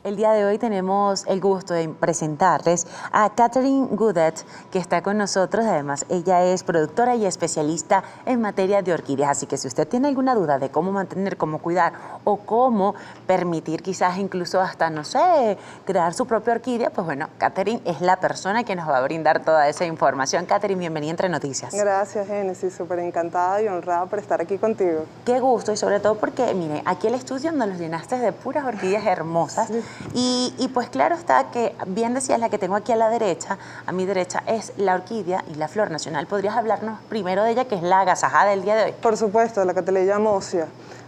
El día de hoy tenemos el gusto de presentarles a Catherine Gaudet, que está con nosotros. Además, ella es productora y especialista en materia de orquídeas. Así que si usted tiene alguna duda de cómo mantener, cómo cuidar o cómo permitir quizás incluso hasta, no sé, crear su propia orquídea, pues bueno, Catherine es la persona que nos va a brindar toda esa información. Catherine, bienvenida a Entre Noticias. Gracias, Génesis. Súper encantada y honrada por estar aquí contigo. Qué gusto, y sobre todo porque, mire, aquí el estudio nos los llenaste de puras orquídeas hermosas. Sí. Y pues claro está que, bien decías, la que tengo aquí a mi derecha, es la orquídea y la flor nacional. ¿Podrías hablarnos primero de ella, que es la agasajada del día de hoy? Por supuesto, la Cattleya mosia.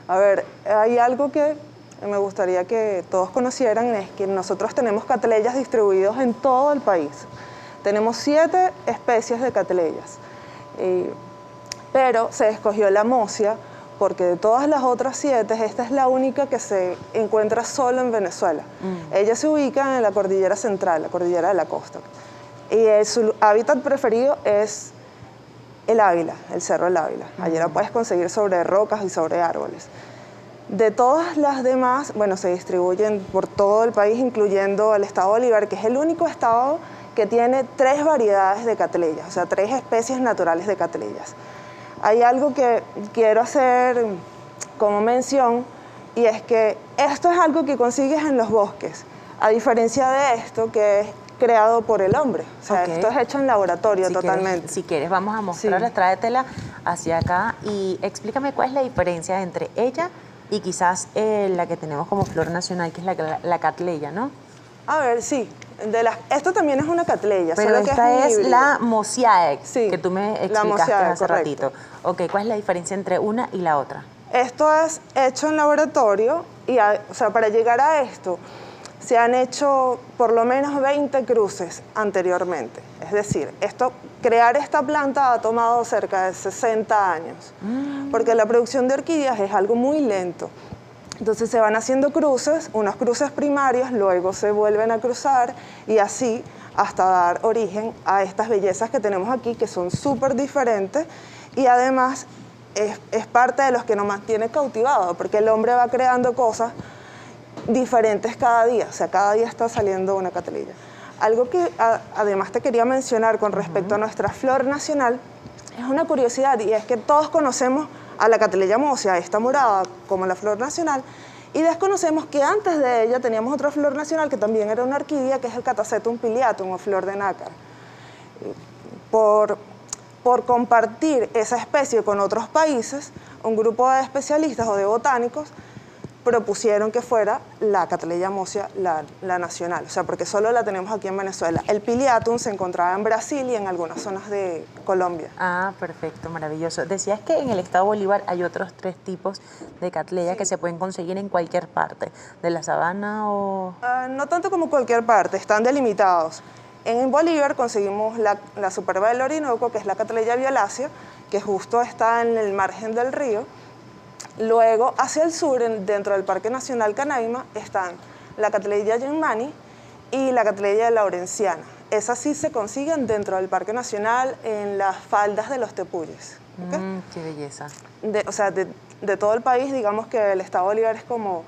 A ver, hay algo que me gustaría que todos conocieran, es que nosotros tenemos cattleyas distribuidos en todo el país. Tenemos 7 especies de cattleyas, pero se escogió la mosia porque de todas las otras 7, esta es la única que se encuentra solo en Venezuela. Ella se ubica en la cordillera central, la cordillera de la costa. Y su hábitat preferido es el Ávila, el Cerro del Ávila. Allí la puedes conseguir sobre rocas y sobre árboles. De todas las demás, bueno, se distribuyen por todo el país, incluyendo el estado Bolívar, que es el único estado que tiene 3 variedades de cattleyas, o sea, 3 especies naturales de cattleyas. Hay algo que quiero hacer como mención, y es que esto es algo que consigues en los bosques, a diferencia de esto que es creado por el hombre. O sea, esto es hecho en laboratorio totalmente. Si quieres, vamos a mostrarla, sí. Tráetela hacia acá y explícame cuál es la diferencia entre ella y quizás la que tenemos como flor nacional, que es la Cattleya, ¿no? A ver, sí. Esto también es una Cattleya. Pero solo esta que es la Mosiae, sí, que tú me explicaste Mosiae, hace correcto. ratito. Ok, ¿cuál es la diferencia entre una y la otra? Esto es hecho en laboratorio y, o sea, para llegar a esto se han hecho por lo menos 20 cruces anteriormente. Es decir, crear esta planta ha tomado cerca de 60 años, porque la producción de orquídeas es algo muy lento. Entonces se van haciendo cruces, unos cruces primarios, luego se vuelven a cruzar y así hasta dar origen a estas bellezas que tenemos aquí, que son súper diferentes y además es parte de los que nos mantiene cautivado, porque el hombre va creando cosas diferentes cada día, o sea, cada día está saliendo una Cattleya. Algo que además te quería mencionar con respecto a nuestra flor nacional es una curiosidad, y es que todos conocemos a la Cattleya mosia, esta morada, como la flor nacional, y desconocemos que antes de ella teníamos otra flor nacional que también era una orquídea, que es el Catasetum pileatum, o flor de nácar. Por compartir esa especie con otros países, un grupo de especialistas o de botánicos propusieron que fuera la Cattleya mosia la nacional, o sea, porque solo la tenemos aquí en Venezuela. El pileatum se encontraba en Brasil y en algunas zonas de Colombia. Ah, perfecto, maravilloso. Decías que en el estado Bolívar hay otros 3 tipos de Cattleya, sí, que se pueden conseguir en cualquier parte, de la sabana o... No tanto como cualquier parte, están delimitados. En Bolívar conseguimos la superba del Orinoco, que es la Cattleya violacea, que justo está en el margen del río. Luego, hacia el sur, dentro del Parque Nacional Canaima, están la Cattleya Yaimani y la Cattleya laurenciana. Esas sí se consiguen dentro del Parque Nacional, en las faldas de los tepuyes. ¿Okay? ¡Qué belleza! O sea, de todo el país, digamos que el estado Bolívar es como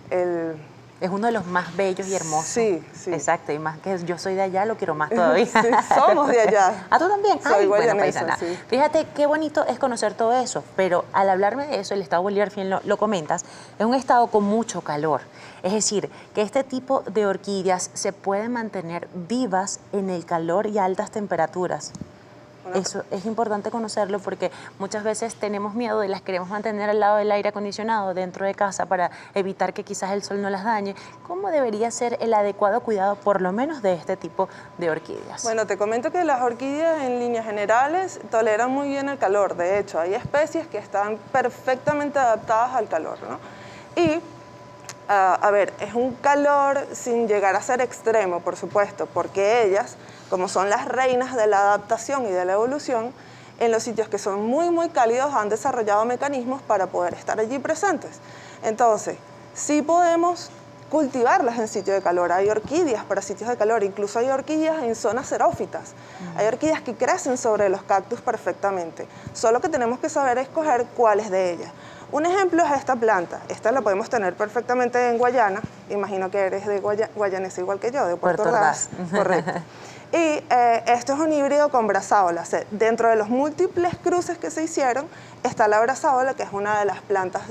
el... Es uno de los más bellos y hermosos. Sí, sí. Exacto, y más que yo soy de allá, lo quiero más todavía. Sí, somos de allá. ¿Ah, tú también? Soy guayanesa, bueno, paisana. Sí. Fíjate qué bonito es conocer todo eso, pero al hablarme de eso, el estado Bolívar, bien lo comentas, es un estado con mucho calor. Es decir, que este tipo de orquídeas se pueden mantener vivas en el calor y altas temperaturas. Eso es importante conocerlo, porque muchas veces tenemos miedo y las queremos mantener al lado del aire acondicionado dentro de casa para evitar que quizás el sol no las dañe. ¿Cómo debería ser el adecuado cuidado, por lo menos, de este tipo de orquídeas? Bueno, te comento que las orquídeas en líneas generales toleran muy bien el calor. De hecho, hay especies que están perfectamente adaptadas al calor, ¿no? Y a ver, es un calor sin llegar a ser extremo, por supuesto, porque ellas, como son las reinas de la adaptación y de la evolución, en los sitios que son muy, muy cálidos han desarrollado mecanismos para poder estar allí presentes. Entonces, sí podemos cultivarlas en sitios de calor. Hay orquídeas para sitios de calor, incluso hay orquídeas en zonas xerófitas. Hay orquídeas que crecen sobre los cactus perfectamente. Solo que tenemos que saber escoger cuáles de ellas. Un ejemplo es esta planta. Esta la podemos tener perfectamente en Guayana. Imagino que eres de guayanesa igual que yo, de Puerto Ordaz. Correcto. Y esto es un híbrido con brazáola. O sea, dentro de los múltiples cruces que se hicieron está la brazáola, que es una de las plantas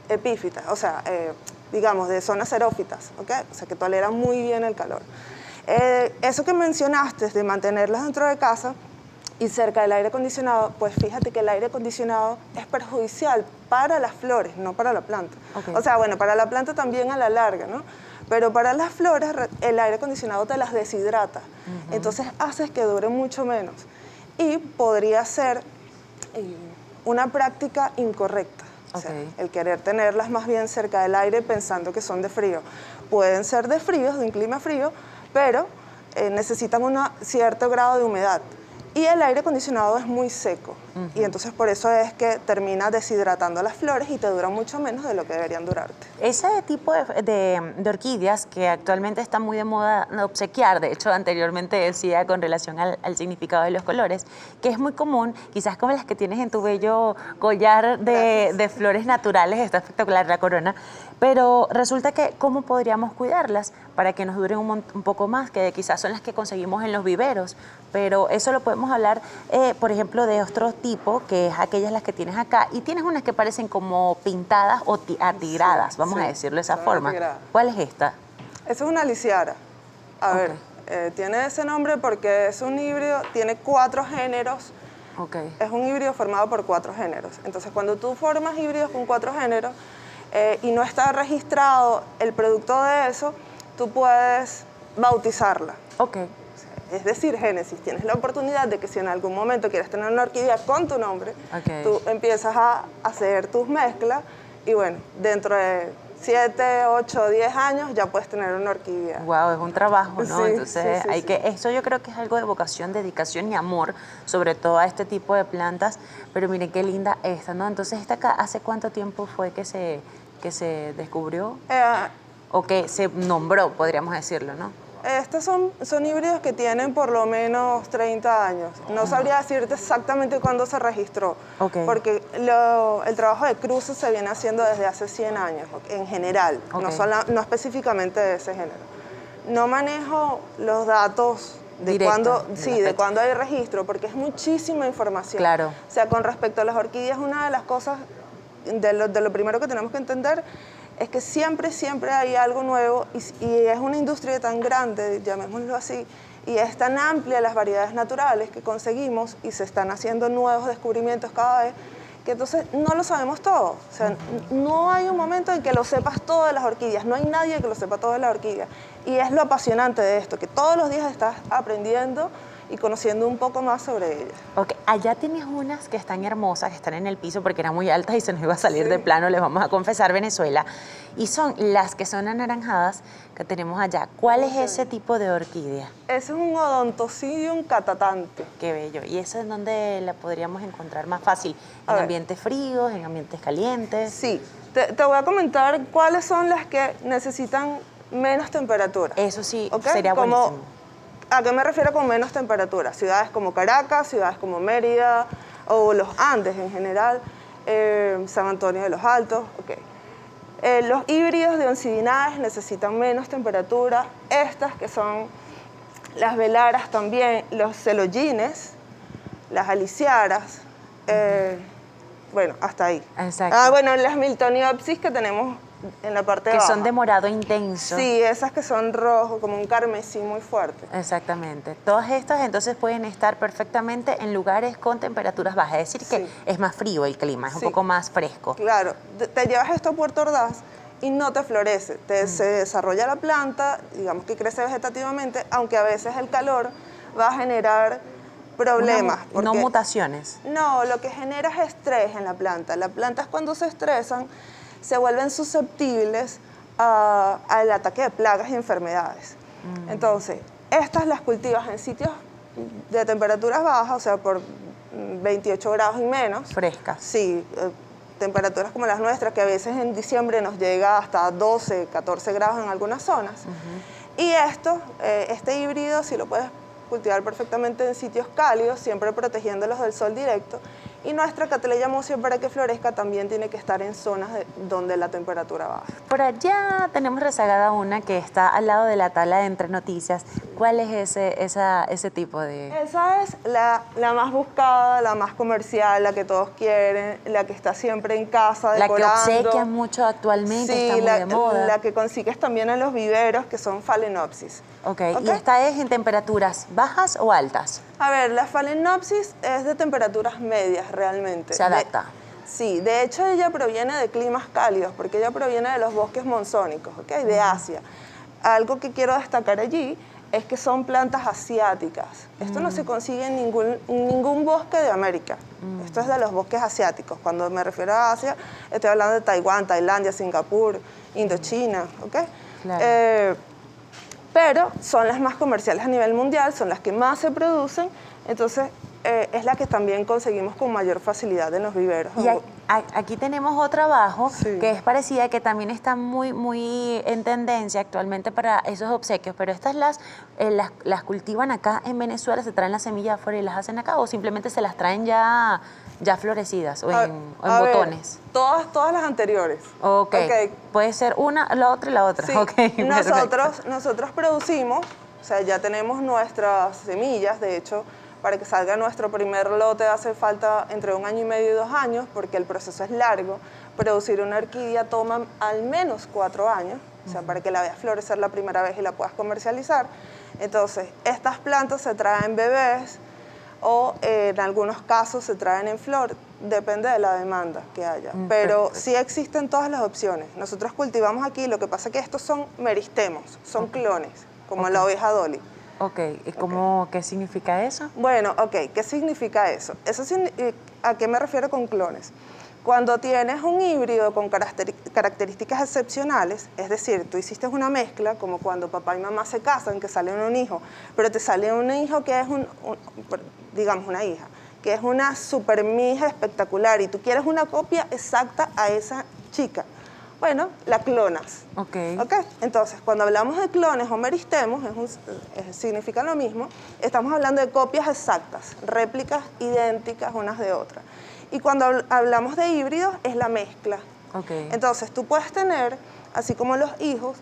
epífitas, o sea, digamos, de zonas xerófitas, ¿ok? O sea, que toleran muy bien el calor. Eso que mencionaste de mantenerlas dentro de casa y cerca del aire acondicionado, pues fíjate que el aire acondicionado es perjudicial para las flores, no para la planta. Okay. O sea, bueno, para la planta también a la larga, ¿no? Pero para las flores el aire acondicionado te las deshidrata. Entonces haces que dure mucho menos. Y podría ser una práctica incorrecta. O sea, el querer tenerlas más bien cerca del aire pensando que son de frío. Pueden ser de frío, de un clima frío, pero necesitan un cierto grado de humedad. Y el aire acondicionado es muy seco. Y entonces por eso es que termina deshidratando las flores y te duran mucho menos de lo que deberían durarte. Ese tipo de orquídeas que actualmente está muy de moda obsequiar, de hecho anteriormente decía con relación al significado de los colores, que es muy común, quizás como las que tienes en tu bello collar de flores naturales, está espectacular la corona, pero resulta que ¿cómo podríamos cuidarlas para que nos duren un poco más? Que quizás son las que conseguimos en los viveros, pero eso lo podemos hablar, por ejemplo, de otro tipo, que es aquellas las que tienes acá, y tienes unas que parecen como pintadas o atigradas, vamos a decirlo de esa forma. Atigradas. ¿Cuál es esta? Esa es una lisiara. A ver, tiene ese nombre porque es un híbrido, tiene 4 géneros. Es un híbrido formado por 4 géneros. Entonces, cuando tú formas híbridos con 4 géneros y no está registrado el producto de eso, tú puedes bautizarla. Es decir, Génesis, tienes la oportunidad de que si en algún momento quieres tener una orquídea con tu nombre, tú empiezas a hacer tus mezclas y bueno, dentro de 7, 8, 10 años ya puedes tener una orquídea. Wow, es un trabajo, ¿no? Sí, Entonces sí, hay sí. que, eso yo creo que es algo de vocación, dedicación y amor, sobre todo a este tipo de plantas, pero miren qué linda esta, ¿no? Entonces esta acá, ¿hace cuánto tiempo fue que se descubrió? O que se nombró, podríamos decirlo, ¿no? Estos son híbridos que tienen por lo menos 30 años. No sabría decirte exactamente cuándo se registró, porque el trabajo de cruces se viene haciendo desde hace 100 años, en general, no específicamente de ese género. No manejo los datos de cuándo hay registro, porque es muchísima información. Claro. O sea, con respecto a las orquídeas, una de las cosas, de lo primero que tenemos que entender es que siempre hay algo nuevo y es una industria tan grande, llamémoslo así, y es tan amplia las variedades naturales que conseguimos y se están haciendo nuevos descubrimientos cada vez, que entonces no lo sabemos todo. O sea, no hay un momento en que lo sepas todo de las orquídeas, no hay nadie que lo sepa todo de las orquídeas. Y es lo apasionante de esto, que todos los días estás aprendiendo y conociendo un poco más sobre ellas. Allá tienes unas que están hermosas, que están en el piso porque eran muy altas y se nos iba a salir de plano, les vamos a confesar, Venezuela. Y son las que son anaranjadas que tenemos allá. ¿Cuál es ese tipo de orquídea? Ese es un Odontocidium catatante. Qué bello. ¿Y esa es donde la podríamos encontrar más fácil? ¿En ambientes fríos, en ambientes calientes? Sí. Te voy a comentar cuáles son las que necesitan menos temperatura. Eso sí, sería buenísimo. ¿A qué me refiero con menos temperatura? Ciudades como Caracas, ciudades como Mérida o los Andes en general, San Antonio de los Altos. Los híbridos de Oncidináceas necesitan menos temperatura. Estas que son las velaras también, los celoyines, las aliciaras, bueno, hasta ahí. Exacto. Bueno, las Miltoniopsis que tenemos en la parte de abajo. Que son de morado intenso. Sí, esas que son rojos, como un carmesí muy fuerte. Exactamente. Todas estas entonces pueden estar perfectamente en lugares con temperaturas bajas, es decir que es más frío el clima, es un poco más fresco. Claro, te llevas esto a Puerto Ordaz y no te florece, se desarrolla la planta, digamos que crece vegetativamente, aunque a veces el calor va a generar problemas. No mutaciones. No, lo que genera es estrés en la planta. Las plantas cuando se estresan se vuelven susceptibles al ataque de plagas y enfermedades. Entonces, estas las cultivas en sitios de temperaturas bajas, o sea, por 28 grados y menos. Frescas. Sí, temperaturas como las nuestras, que a veces en diciembre nos llega hasta 12, 14 grados en algunas zonas. Y este híbrido, si lo puedes cultivar perfectamente en sitios cálidos, siempre protegiéndolos del sol directo, Y nuestra Cattleya muscia, para que florezca, también tiene que estar en zonas donde la temperatura baja. Por allá tenemos rezagada una que está al lado de la tabla de Entre Noticias. ¿Cuál es ese tipo de...? Esa es la más buscada, la más comercial, la que todos quieren, la que está siempre en casa La que decorando. obsequian mucho actualmente, Sí, está muy de moda. la que consigues también en los viveros, que son Phalaenopsis. Ok, ¿y esta es en temperaturas bajas o altas? A ver, la Phalaenopsis es de temperaturas medias realmente. Se adapta. Sí, de hecho ella proviene de climas cálidos, porque ella proviene de los bosques monzónicos, ¿ok? De Asia. Algo que quiero destacar allí es que son plantas asiáticas. Esto no se consigue en ningún bosque de América. Esto es de los bosques asiáticos. Cuando me refiero a Asia, estoy hablando de Taiwán, Tailandia, Singapur, Indochina, ¿ok? Claro. Pero son las más comerciales a nivel mundial, son las que más se producen, entonces es la que también conseguimos con mayor facilidad en los viveros. Y aquí tenemos otra abajo, Sí. que es parecida, que también está muy en tendencia actualmente para esos obsequios, pero estas las cultivan acá en Venezuela, se traen las semillas afuera y las hacen acá, o simplemente se las traen ya florecidas o en A ver, botones. todas las anteriores. Ok. Puede ser una, la otra y la otra. Sí, Ok, perfecto. nosotros producimos, o sea, ya tenemos nuestras semillas, de hecho, para que salga nuestro primer lote hace falta entre 1 año y medio y 2 años, porque el proceso es largo. Producir una orquídea toma al menos 4 años, o sea, para que la veas florecer la primera vez y la puedas comercializar. Entonces, estas plantas se traen bebés o en algunos casos se traen en flor, depende de la demanda que haya. Pero sí existen todas las opciones. Nosotros cultivamos aquí, lo que pasa es que estos son meristemos, son clones, como la oveja Dolly. Ok, ¿y qué significa eso? Bueno, ok, ¿qué significa eso? ¿A qué me refiero con clones? Cuando tienes un híbrido con características excepcionales, es decir, tú hiciste una mezcla, como cuando papá y mamá se casan, que sale un hijo, pero te sale un hijo que es digamos, una hija, que es una super mija espectacular y tú quieres una copia exacta a esa chica. Bueno, la clonas. Ok. Entonces, cuando hablamos de clones o meristemos, significa lo mismo, estamos hablando de copias exactas, réplicas idénticas unas de otras. Y cuando hablamos de híbridos, es la mezcla. Okay. Entonces, tú puedes tener, así como los hijos,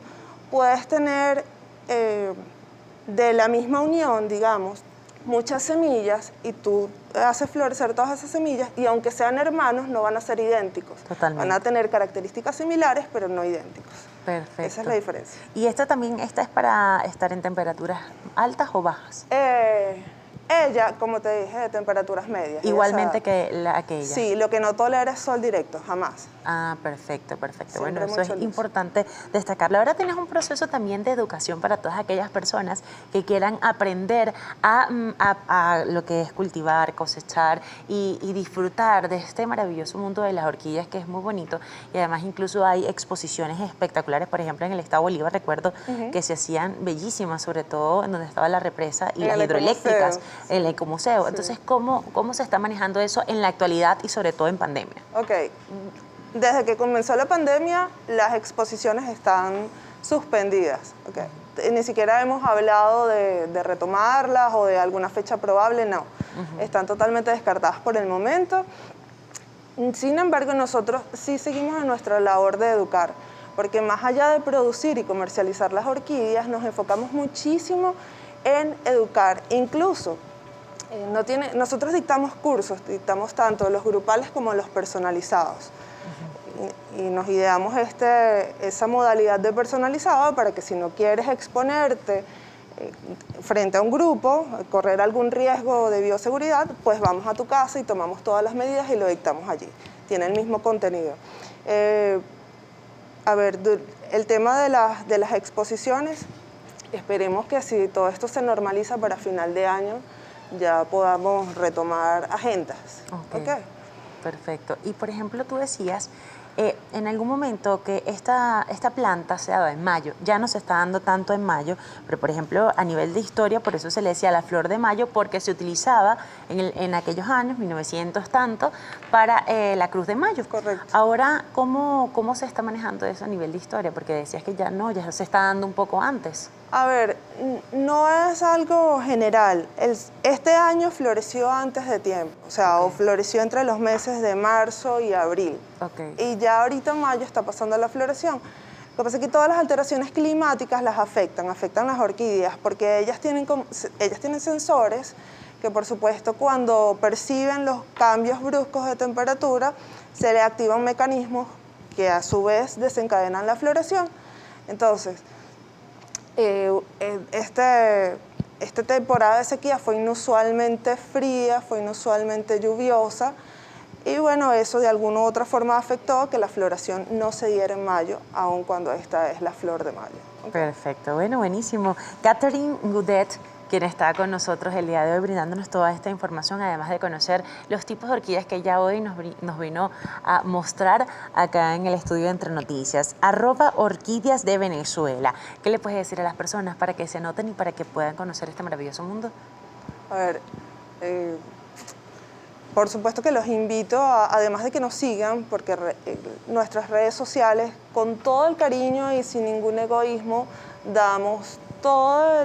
puedes tener de la misma unión, digamos, muchas semillas y tú haces florecer todas esas semillas y aunque sean hermanos, no van a ser idénticos. Totalmente. Van a tener características similares, pero no idénticos. Perfecto. Esa es la diferencia. ¿Y esta es para estar en temperaturas altas o bajas? Ella, como te dije, de temperaturas medias. Igualmente que aquella. Sí, lo que no tolera es sol directo, jamás. Ah, perfecto. Siempre Bueno, eso es mucho luz. importante destacarlo. Ahora tienes un proceso también de educación para todas aquellas personas que quieran aprender a lo que es cultivar, cosechar y disfrutar de este maravilloso mundo de las orquídeas, que es muy bonito. Y además incluso hay exposiciones espectaculares. Por ejemplo, en el Estado Bolívar recuerdo que se hacían bellísimas, sobre todo en donde estaba la represa y En las el hidroeléctricas, ecomuseo. el ecomuseo. Sí. Entonces, ¿cómo se está manejando eso en la actualidad y sobre todo en pandemia? Ok. Desde que comenzó la pandemia, las exposiciones están suspendidas. Okay. Ni siquiera hemos hablado de retomarlas o de alguna fecha probable, no. Están totalmente descartadas por el momento. Sin embargo, nosotros sí seguimos en nuestra labor de educar, porque más allá de producir y comercializar las orquídeas, nos enfocamos muchísimo en educar. Incluso, nosotros dictamos cursos, dictamos tanto los grupales como los personalizados. Y nos ideamos esa modalidad de personalizado para que si no quieres exponerte frente a un grupo, correr algún riesgo de bioseguridad, pues vamos a tu casa y tomamos todas las medidas y lo dictamos allí. Tiene el mismo contenido. A ver, el tema de las exposiciones, esperemos que si todo esto se normaliza para final de año, ya podamos retomar agendas. Okay. Perfecto. Y por ejemplo, tú decías en algún momento que esta planta se daba en mayo, ya no se está dando tanto en mayo, pero por ejemplo a nivel de historia, por eso se le decía la flor de mayo, porque se utilizaba en aquellos años, 1900 tanto, para la Cruz de Mayo. Correcto. Ahora, ¿cómo se está manejando eso a nivel de historia? Porque decías que ya no, ya se está dando un poco antes. A ver, no es algo general. Este año floreció antes de tiempo, o sea, o floreció entre los meses de marzo y abril. Ok. Y ya ahorita en mayo está pasando la floración. Lo que pasa es que todas las alteraciones climáticas las afectan las orquídeas, porque ellas tienen sensores que, por supuesto, cuando perciben los cambios bruscos de temperatura, se le activan mecanismos que a su vez desencadenan la floración. Entonces, esta temporada de sequía fue inusualmente fría, fue inusualmente lluviosa, y bueno, eso de alguna u otra forma afectó a que la floración no se diera en mayo, aun cuando esta es la flor de mayo. ¿Okay? Perfecto, bueno, buenísimo. Catherine Goudet, quien está con nosotros el día de hoy brindándonos toda esta información, además de conocer los tipos de orquídeas que ella hoy nos vino a mostrar acá en el estudio de Entre Noticias. @orquídeas de Venezuela. ¿Qué le puedes decir a las personas para que se anoten y para que puedan conocer este maravilloso mundo? A ver, por supuesto que los invito, además de que nos sigan, porque nuestras redes sociales, con todo el cariño y sin ningún egoísmo, damos todo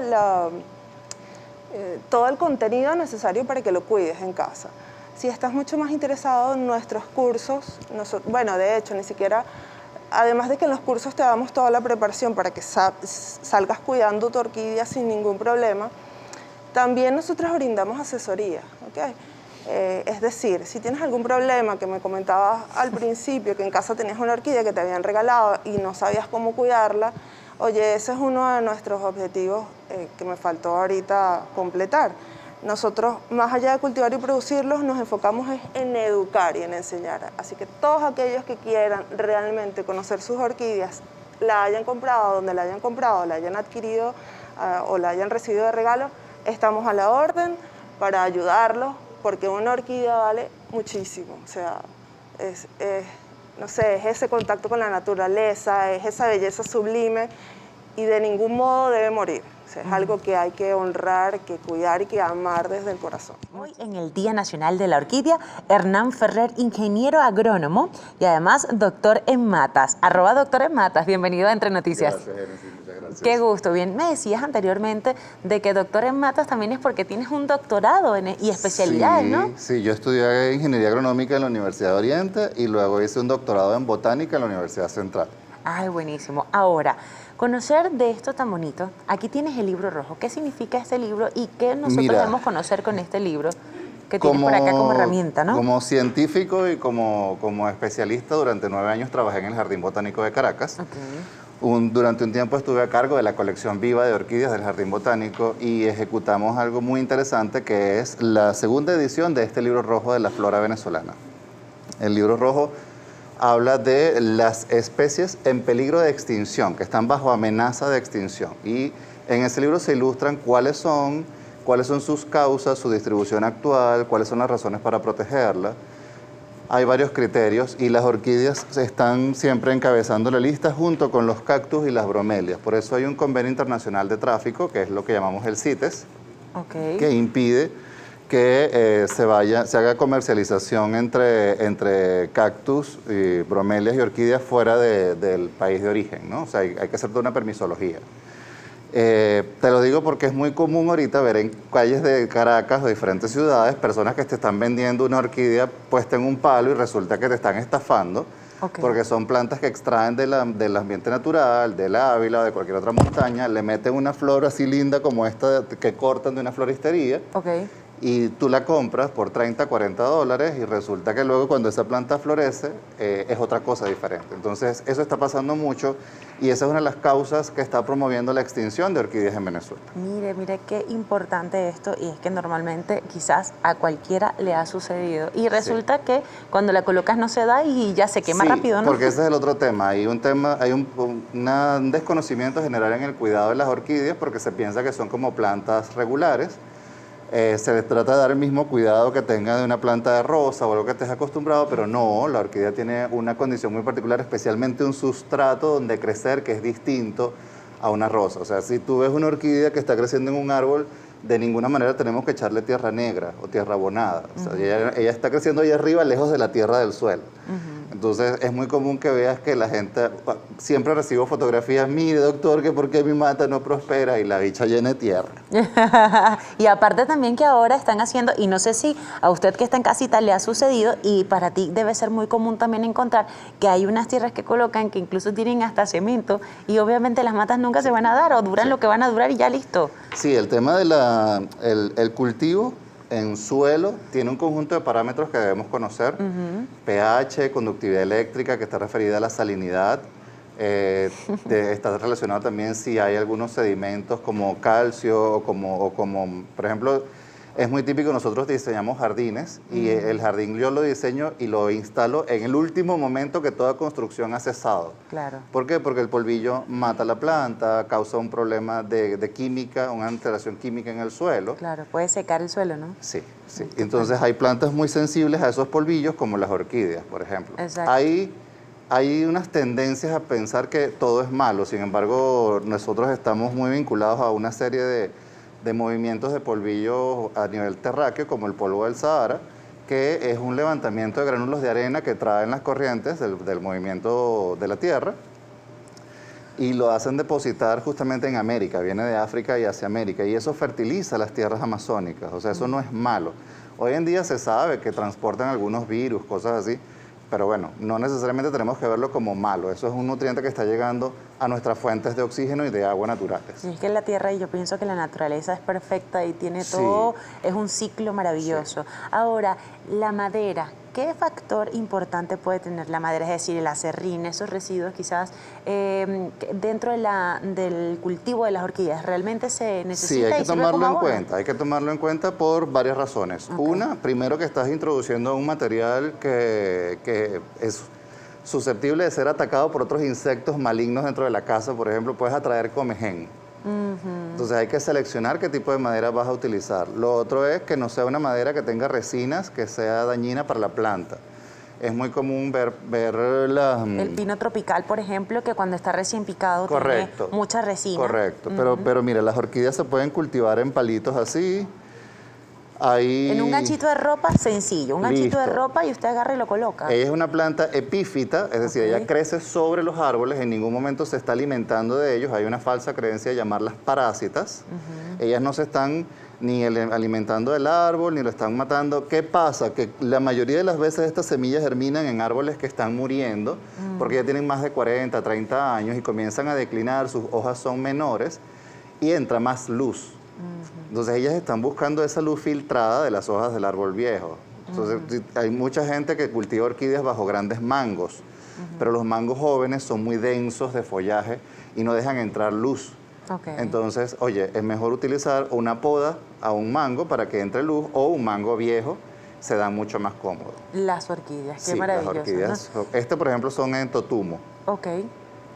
el contenido necesario para que lo cuides en casa. Si estás mucho más interesado en nuestros cursos, bueno, de hecho, ni siquiera, además de que en los cursos te damos toda la preparación para que salgas cuidando tu orquídea sin ningún problema, también nosotros brindamos asesoría, ¿ok? Es decir, si tienes algún problema, que me comentabas al principio, que en casa tenías una orquídea que te habían regalado y no sabías cómo cuidarla, oye, ese es uno de nuestros objetivos que me faltó ahorita completar. Nosotros, más allá de cultivar y producirlos, nos enfocamos en educar y en enseñar. Así que todos aquellos que quieran realmente conocer sus orquídeas, la hayan comprado, donde la hayan comprado, la hayan adquirido o la hayan recibido de regalo, estamos a la orden para ayudarlos, porque una orquídea vale muchísimo. O sea, no sé, es ese contacto con la naturaleza, es esa belleza sublime y de ningún modo debe morir. O sea, es algo que hay que honrar, que cuidar y que amar desde el corazón. Hoy en el Día Nacional de la Orquídea, Hernán Ferrer, ingeniero agrónomo y además doctor en matas. @doctor en matas, bienvenido a Entre Noticias. Gracias, Genesis, muchas gracias. Qué gusto. Bien, me decías anteriormente de que doctor en matas también es porque tienes un doctorado y especialidades, Sí, ¿no? sí, yo estudié ingeniería agronómica en la Universidad de Oriente y luego hice un doctorado en botánica en la Universidad Central. Ay, buenísimo. Ahora, conocer de esto tan bonito, aquí tienes el libro rojo. ¿Qué significa este libro y qué nosotros Mira, debemos conocer con este libro que tienes por acá como herramienta, ¿no? Como científico y como especialista, durante 9 años trabajé en el Jardín Botánico de Caracas. Durante un tiempo estuve a cargo de la colección viva de orquídeas del Jardín Botánico y ejecutamos algo muy interesante que es la segunda edición de este libro rojo de la flora venezolana. El libro rojo habla de las especies en peligro de extinción, que están bajo amenaza de extinción. Y en ese libro se ilustran cuáles son sus causas, su distribución actual, cuáles son las razones para protegerla. Hay varios criterios y las orquídeas están siempre encabezando la lista junto con los cactus y las bromelias. Por eso hay un convenio internacional de tráfico, que es lo que llamamos el CITES, que impide que se haga comercialización entre cactus, y bromelias y orquídeas fuera del país de origen, ¿no? O sea, hay que hacer toda una permisología. Te lo digo porque es muy común ahorita ver en calles de Caracas o diferentes ciudades personas que te están vendiendo una orquídea puesta en un palo y resulta que te están estafando, porque son plantas que extraen del ambiente natural, del Ávila o de cualquier otra montaña, le meten una flor así linda como esta que cortan de una floristería. Y tú la compras por $30, $40 y resulta que luego cuando esa planta florece es otra cosa diferente. Entonces eso está pasando mucho y esa es una de las causas que está promoviendo la extinción de orquídeas en Venezuela. Mire qué importante esto, y es que normalmente quizás a cualquiera le ha sucedido y resulta que cuando la colocas no se da y ya se quema rápido, ¿no? Porque ese es el otro tema. Hay un desconocimiento general en el cuidado de las orquídeas porque se piensa que son como plantas regulares. Se les trata de dar el mismo cuidado que tenga de una planta de rosa o algo que estés acostumbrado, pero no, la orquídea tiene una condición muy particular, especialmente un sustrato donde crecer que es distinto a una rosa. O sea, si tú ves una orquídea que está creciendo en un árbol, de ninguna manera tenemos que echarle tierra negra o tierra abonada. O sea, ella está creciendo ahí arriba, lejos de la tierra del suelo. Entonces es muy común que veas que la gente, siempre recibo fotografías, mire doctor, que por qué mi mata no prospera y la bicha llena de tierra. Y aparte también que ahora están haciendo, y no sé si a usted que está en casita le ha sucedido, y para ti debe ser muy común también encontrar que hay unas tierras que colocan que incluso tienen hasta cemento y obviamente las matas nunca se van a dar o duran lo que van a durar y ya listo. Sí, el tema de el cultivo en suelo tiene un conjunto de parámetros que debemos conocer. pH, conductividad eléctrica, que está referida a la salinidad. Está relacionado también si hay algunos sedimentos como calcio o como, por ejemplo, es muy típico, nosotros diseñamos jardines y el jardín yo lo diseño y lo instalo en el último momento que toda construcción ha cesado. Claro. ¿Por qué? Porque el polvillo mata la planta, causa un problema de química, una alteración química en el suelo. Claro, puede secar el suelo, ¿no? Sí, sí. Entonces hay plantas muy sensibles a esos polvillos como las orquídeas, por ejemplo. Exacto. Hay unas tendencias a pensar que todo es malo, sin embargo nosotros estamos muy vinculados a una serie de movimientos de polvillo a nivel terráqueo, como el polvo del Sahara, que es un levantamiento de gránulos de arena que traen las corrientes del movimiento de la Tierra y lo hacen depositar justamente en América, viene de África y hacia América, y eso fertiliza las tierras amazónicas, o sea, eso no es malo. Hoy en día se sabe que transportan algunos virus, cosas así, pero bueno, no necesariamente tenemos que verlo como malo. Eso es un nutriente que está llegando a nuestras fuentes de oxígeno y de agua naturales. Y es que la tierra, y yo pienso que la naturaleza es perfecta y tiene todo, es un ciclo maravilloso. Sí. Ahora, la madera, ¿qué factor importante puede tener la madera? Es decir, el acerrín, esos residuos quizás dentro del cultivo de las orquídeas, ¿realmente se necesita? Sí, hay que tomarlo en cuenta. Hay que tomarlo en cuenta por varias razones. Okay. Una, primero que estás introduciendo un material que es susceptible de ser atacado por otros insectos malignos dentro de la casa. Por ejemplo, puedes atraer comején. Entonces hay que seleccionar qué tipo de madera vas a utilizar. Lo otro es que no sea una madera que tenga resinas, que sea dañina para la planta. Es muy común ver las... El pino tropical, por ejemplo, que cuando está recién picado tiene mucha resina. Correcto, pero mira, las orquídeas se pueden cultivar en palitos así. Ahí... En un ganchito de ropa, sencillo, un ganchito de ropa y usted agarra y lo coloca. Ella es una planta epífita, es decir, ella crece sobre los árboles, en ningún momento se está alimentando de ellos. Hay una falsa creencia de llamarlas parásitas. Ellas no se están ni alimentando del árbol, ni lo están matando. ¿Qué pasa? Que la mayoría de las veces estas semillas germinan en árboles que están muriendo, porque ya tienen más de 40, 30 años y comienzan a declinar, sus hojas son menores y entra más luz. Entonces ellas están buscando esa luz filtrada de las hojas del árbol viejo. Entonces hay mucha gente que cultiva orquídeas bajo grandes mangos, pero los mangos jóvenes son muy densos de follaje y no dejan entrar luz. Entonces, oye, es mejor utilizar una poda a un mango para que entre luz, o un mango viejo, se dan mucho más cómodo. Las orquídeas, qué maravilloso. Las orquídeas, ¿no? Por ejemplo, son en totumo. Ok.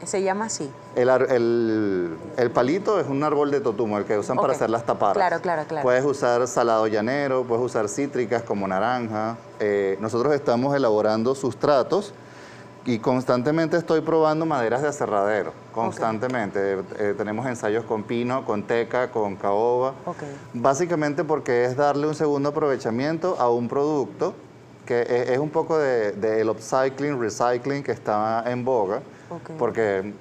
Se llama así. El palito es un árbol de totumo, el que usan para hacer las tapadas. Claro. Puedes usar salado llanero, puedes usar cítricas como naranja. Nosotros estamos elaborando sustratos y constantemente estoy probando maderas de aserradero. Constantemente. Tenemos ensayos con pino, con teca, con caoba. Básicamente porque es darle un segundo aprovechamiento a un producto que es un poco del upcycling, recycling que está en boga. Porque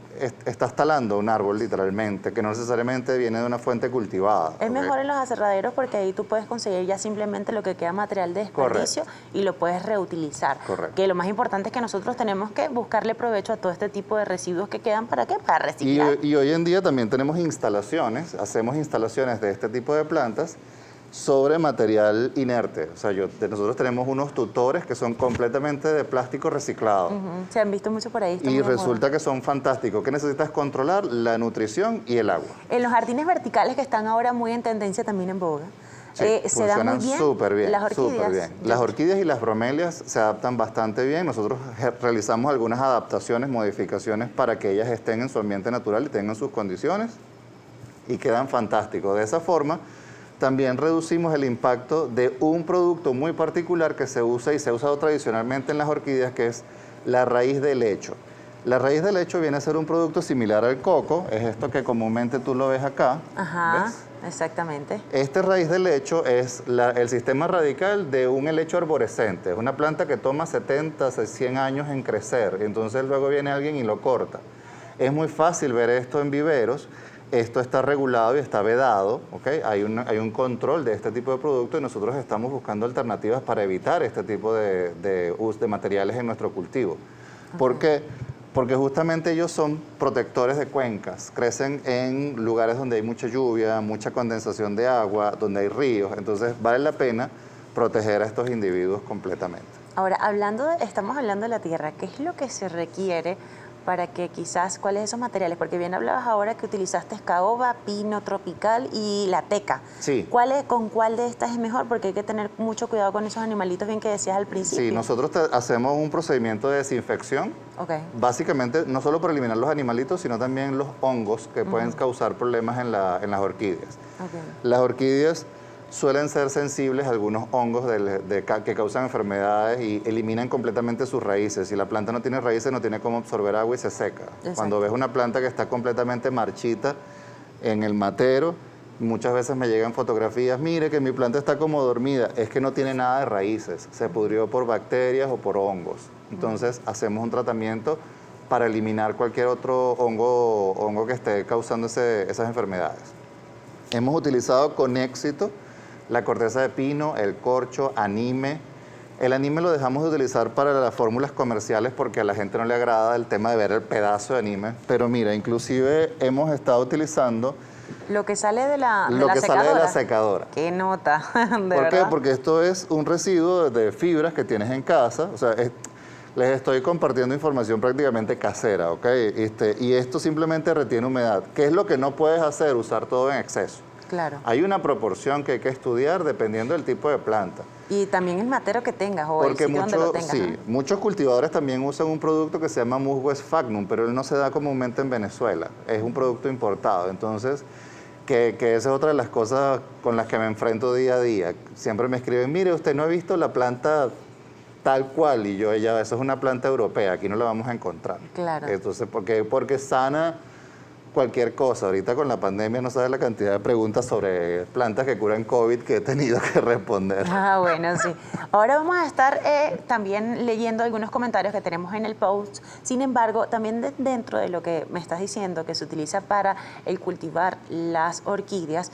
estás talando un árbol literalmente, que no necesariamente viene de una fuente cultivada. Es mejor en los aserraderos porque ahí tú puedes conseguir ya simplemente lo que queda material de desperdicio y lo puedes reutilizar. Que lo más importante es que nosotros tenemos que buscarle provecho a todo este tipo de residuos que quedan. ¿Para qué? Para reciclar. Y hoy en día también tenemos instalaciones, hacemos instalaciones de este tipo de plantas sobre material inerte. O sea, nosotros tenemos unos tutores que son completamente de plástico reciclado. Se han visto mucho por ahí. Y resulta que son fantásticos. ¿Qué necesitas controlar? La nutrición y el agua. En los jardines verticales que están ahora muy en tendencia también en boga, se dan muy bien súper bien, las orquídeas. Las orquídeas y las bromelias se adaptan bastante bien. Nosotros realizamos algunas adaptaciones, modificaciones para que ellas estén en su ambiente natural y tengan sus condiciones y quedan fantásticos. De esa forma, también reducimos el impacto de un producto muy particular que se usa y se ha usado tradicionalmente en las orquídeas, que es la raíz del lecho. La raíz del lecho viene a ser un producto similar al coco, es esto que comúnmente tú lo ves acá, ¿ves? exactamente. Este raíz de helecho es el sistema radical de un helecho arborescente. Es una planta que toma 70, 100 años en crecer. Entonces luego viene alguien y lo corta. Es muy fácil ver esto en viveros. Esto está regulado y está vedado, ¿ok? Hay un control de este tipo de producto y nosotros estamos buscando alternativas para evitar este tipo de materiales en nuestro cultivo. ¿Por qué? Porque justamente ellos son protectores de cuencas, crecen en lugares donde hay mucha lluvia, mucha condensación de agua, donde hay ríos, entonces vale la pena proteger a estos individuos completamente. Ahora, estamos hablando de la tierra, ¿qué es lo que se requiere para que quizás, cuáles esos materiales? Porque bien hablabas ahora que utilizaste caoba, pino tropical y la teca. Sí. ¿Con cuál de estas es mejor? Porque hay que tener mucho cuidado con esos animalitos, bien que decías al principio. Sí, nosotros hacemos un procedimiento de desinfección, básicamente no solo para eliminar los animalitos, sino también los hongos que pueden causar problemas en las orquídeas. Las orquídeas suelen ser sensibles a algunos hongos que causan enfermedades y eliminan completamente sus raíces. Si la planta no tiene raíces, no tiene cómo absorber agua y se seca. Exacto. Cuando ves una planta que está completamente marchita en el matero, muchas veces me llegan fotografías, mire que mi planta está como dormida, es que no tiene nada de raíces, se pudrió por bacterias o por hongos. Entonces hacemos un tratamiento para eliminar cualquier otro hongo que esté causando esas enfermedades. Hemos utilizado con éxito la corteza de pino, el corcho, anime. El anime lo dejamos de utilizar para las fórmulas comerciales porque a la gente no le agrada el tema de ver el pedazo de anime. Pero mira, inclusive hemos estado utilizando lo que sale de la secadora. ¿Qué nota? ¿Por qué? Porque esto es un residuo de fibras que tienes en casa. O sea, les estoy compartiendo información prácticamente casera, ¿ok? Y esto simplemente retiene humedad. ¿Qué es lo que no puedes hacer? Usar todo en exceso. Claro. Hay una proporción que hay que estudiar dependiendo del tipo de planta. Y también el matero que tengas o el sitio donde lo tengas. Sí, ¿no? Muchos cultivadores también usan un producto que se llama Musgo Sphagnum, pero él no se da comúnmente en Venezuela. Es un producto importado. Entonces, que esa es otra de las cosas con las que me enfrento día a día. Siempre me escriben, mire, usted no ha visto la planta tal cual. Y yo, eso es una planta europea, aquí no la vamos a encontrar. Claro. Entonces, porque sana cualquier cosa. Ahorita con la pandemia no sabes la cantidad de preguntas sobre plantas que curan COVID que he tenido que responder. Ah, bueno, sí. Ahora vamos a estar también leyendo algunos comentarios que tenemos en el post. Sin embargo, también dentro de lo que me estás diciendo, que se utiliza para el cultivar las orquídeas,